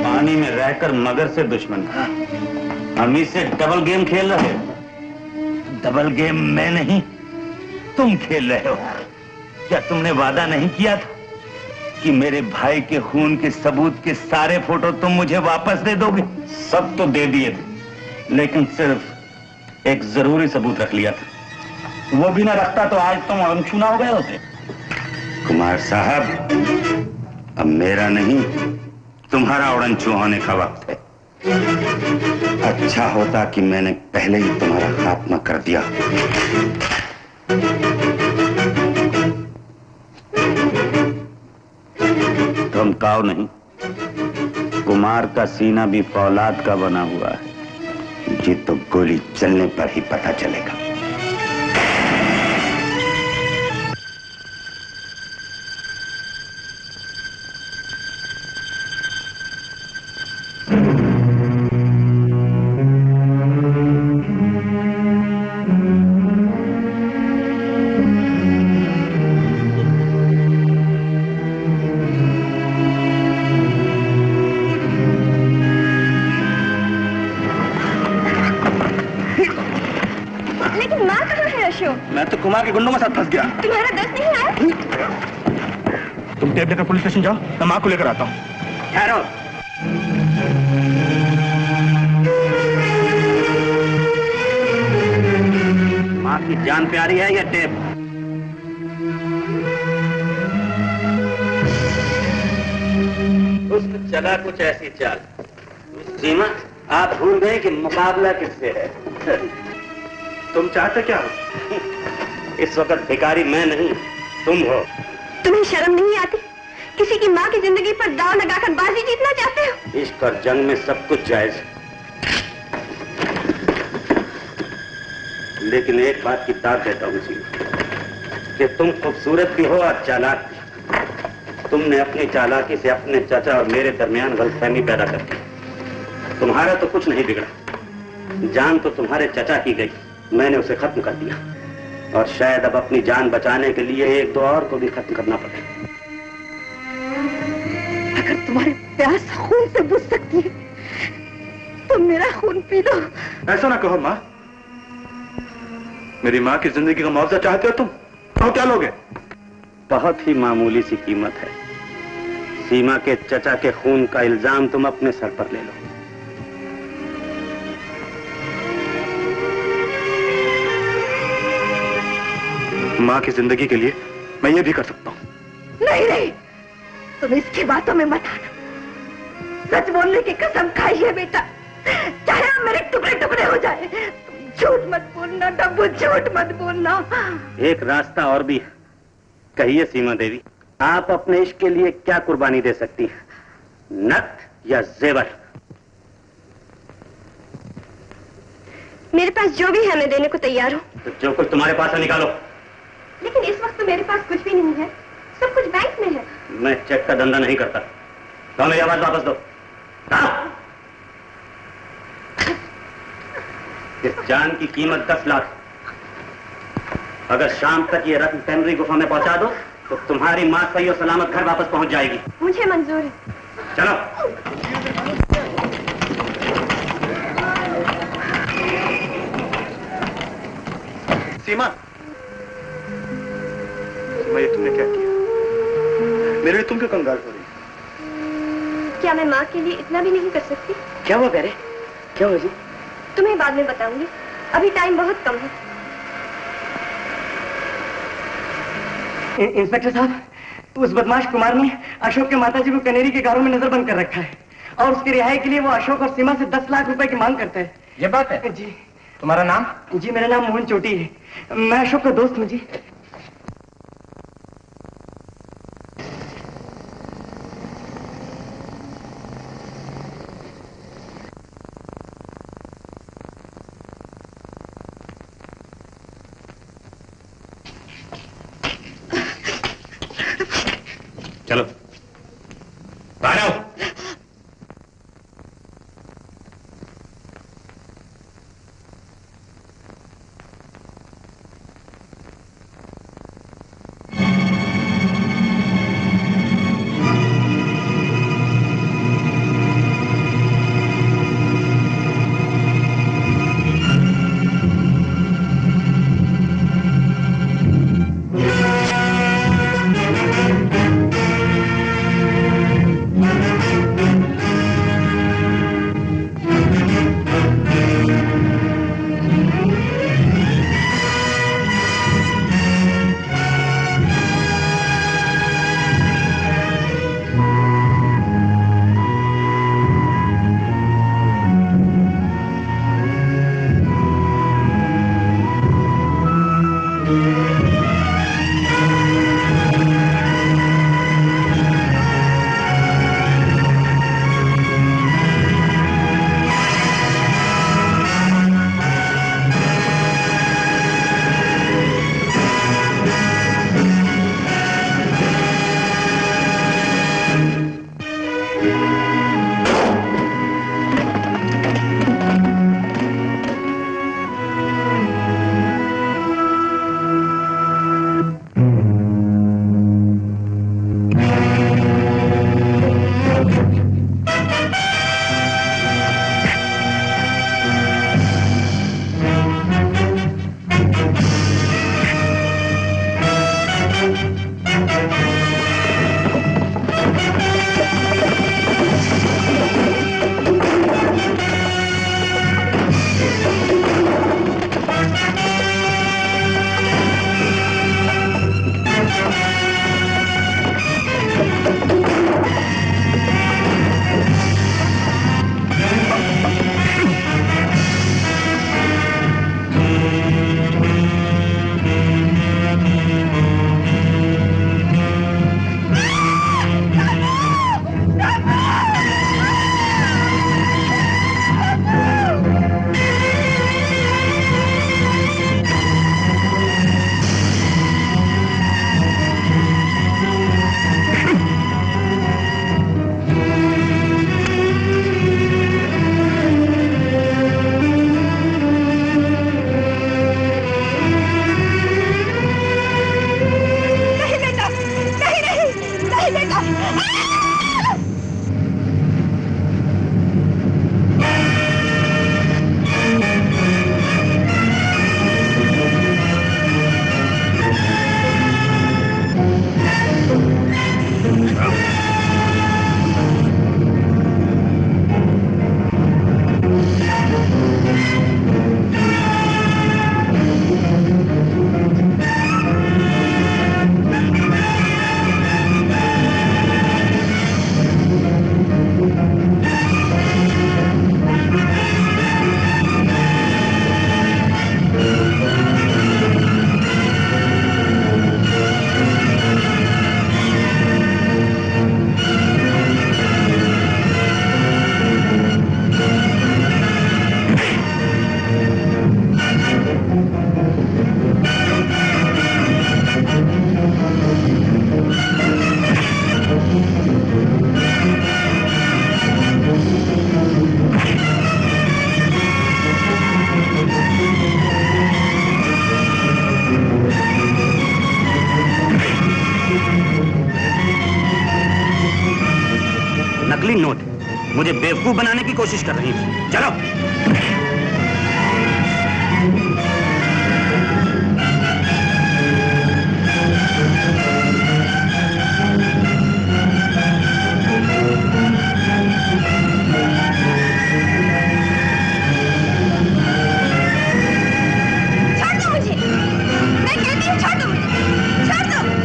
पानी में रहकर मगर से दुश्मन, हम इससे डबल गेम खेल रहे हो। डबल गेम मैं नहीं, तुम खेल रहे हो। क्या तुमने वादा नहीं किया था कि मेरे भाई के खून के सबूत के सारे फोटो तुम मुझे वापस दे दोगे? सब तो दे दिए थे, लेकिन सिर्फ एक जरूरी सबूत रख लिया था। वो भी ना रखता तो आज तुम अनछूना हो गए होते। कुमार साहब, अब मेरा नहीं, तुम्हारा उड़नछू होने का वक्त है। अच्छा होता कि मैंने पहले ही तुम्हारा खात्मा कर दिया। धमकाओ नहीं, कुमार का सीना भी फौलाद का बना हुआ है। ये तो गोली चलने पर ही पता चलेगा। मैं तो कुमार के गुंडों के साथ फंस गया। तुम्हारा दस नहीं आया? तुम टेप लेकर पुलिस स्टेशन जाओ, मैं माँ को लेकर आता हूँ। ठहरो। माँ की जान प्यारी है या टेप? हुस्न चला कुछ ऐसी चाल। सीमा, आप भूल गए कि मुकाबला किससे है? तुम चाहते क्या हो? इस वक्त भिखारी मैं नहीं, तुम हो। तुम्हें शर्म नहीं आती? किसी की माँ की जिंदगी पर दाव लगाकर बाजी जीतना चाहते हो? इश्क और जंग में सब कुछ जायज है, लेकिन एक बात की दाद देता हूँ सीमा, कि तुम खूबसूरत भी हो और चालाक भी। तुमने अपनी चालाकी से अपने चाचा और मेरे दरमियान गलतफहमी पैदा कर दी। तुम्हारा तो कुछ नहीं बिगड़ा, जान तो तुम्हारे चाचा की गई, मैंने उसे खत्म कर दिया, और शायद अब अपनी जान बचाने के लिए एक दो और को भी खत्म करना पड़े। अगर तुम्हारी प्यास खून से बुझ सकती है तो मेरा खून पी लो। ऐसा ना कहो माँ, मेरी माँ की जिंदगी का मुआवजा चाहते हो तुम? तो क्या लोगे? बहुत ही मामूली सी कीमत है। सीमा के चचा के खून का इल्जाम तुम अपने सर पर ले लो। माँ की जिंदगी के लिए मैं ये भी कर सकता हूँ। नहीं नहीं, तुम इसकी बातों में मत आना। सच बोलने की कसम खाइए बेटा, चाहे आप मेरे टुकड़े टुकड़े हो जाए। तुम झूठ मत बोलना डब्बू, झूठ मत बोलना। एक रास्ता और भी है, कहिए सीमा देवी, आप अपने इश्क के लिए क्या कुर्बानी दे सकती हैं? नक या जेवर? मेरे पास जो भी है मैं देने को तैयार हूँ। तो जो कुछ तुम्हारे पास है निकालो। लेकिन इस वक्त तो मेरे पास कुछ भी नहीं है, सब कुछ बैंक में है। मैं चेक का धंधा नहीं करता। तो मेरी आवाज वापस दो। इस जान की कीमत 10 लाख। अगर शाम तक ये रत्न टेमरी गुफा में पहुंचा दो तो तुम्हारी मां सही और सलामत घर वापस पहुंच जाएगी। मुझे मंजूर है। चलो। सीमा, ये तुमने क्या किया? मेरे लिए तुम क्यों कंगाल हो रही? क्या मैं माँ के लिए इतना भी नहीं कर सकती? क्या हुआ प्यारे? क्या हुआ जी? तुम्हें बाद में बताऊंगी, अभी टाइम बहुत कम है। इंस्पेक्टर साहब, उस बदमाश कुमार ने अशोक के माताजी को कनेरी के घरों में नजरबंद कर रखा है और उसकी रिहाई के लिए वो अशोक और सीमा से 10 लाख रुपए की मांग करता है। ये बात है? जी। तुम्हारा नाम? जी मेरा नाम मोहन चोटी है, मैं अशोक का दोस्त हूँ जी। चलो बाहर आओ। नकली नोट मुझे बेवकूफ बनाने की कोशिश कर रही थी। चलो। छोड़ दो मुझे, मैं कहती हूँ छोड़ दो मुझे, छोड़ दो मुझे।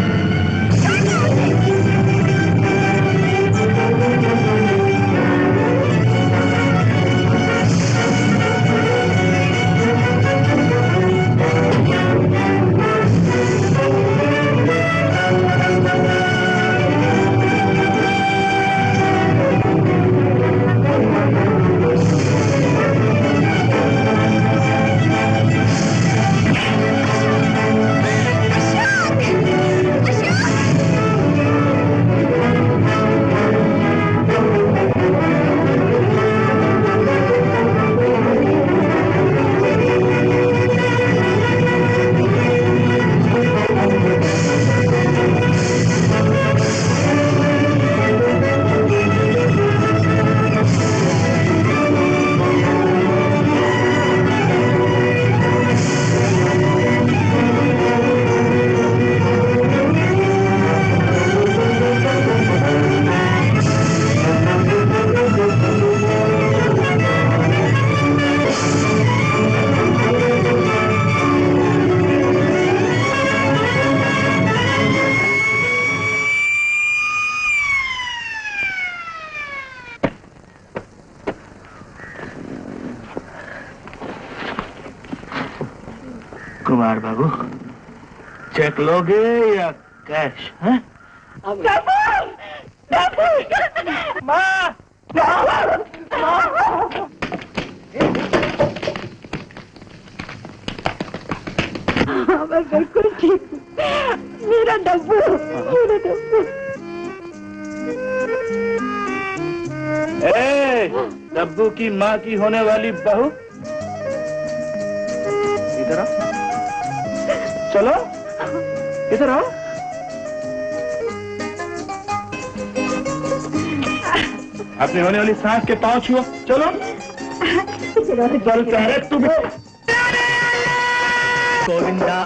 कुमार बाबू, चेक लोगे या कैश? हैं? मैं बिल्कुल ठीक हूँ। मेरा डब्बू, मेरा डब्बू। डब्बू की माँ की होने वाली बहू, इधर आओ। चलो इधर आओ। अपनी होने वाली सांस के पांव छुओ। चलो चल कह रहे तुम्हें। गोविंदा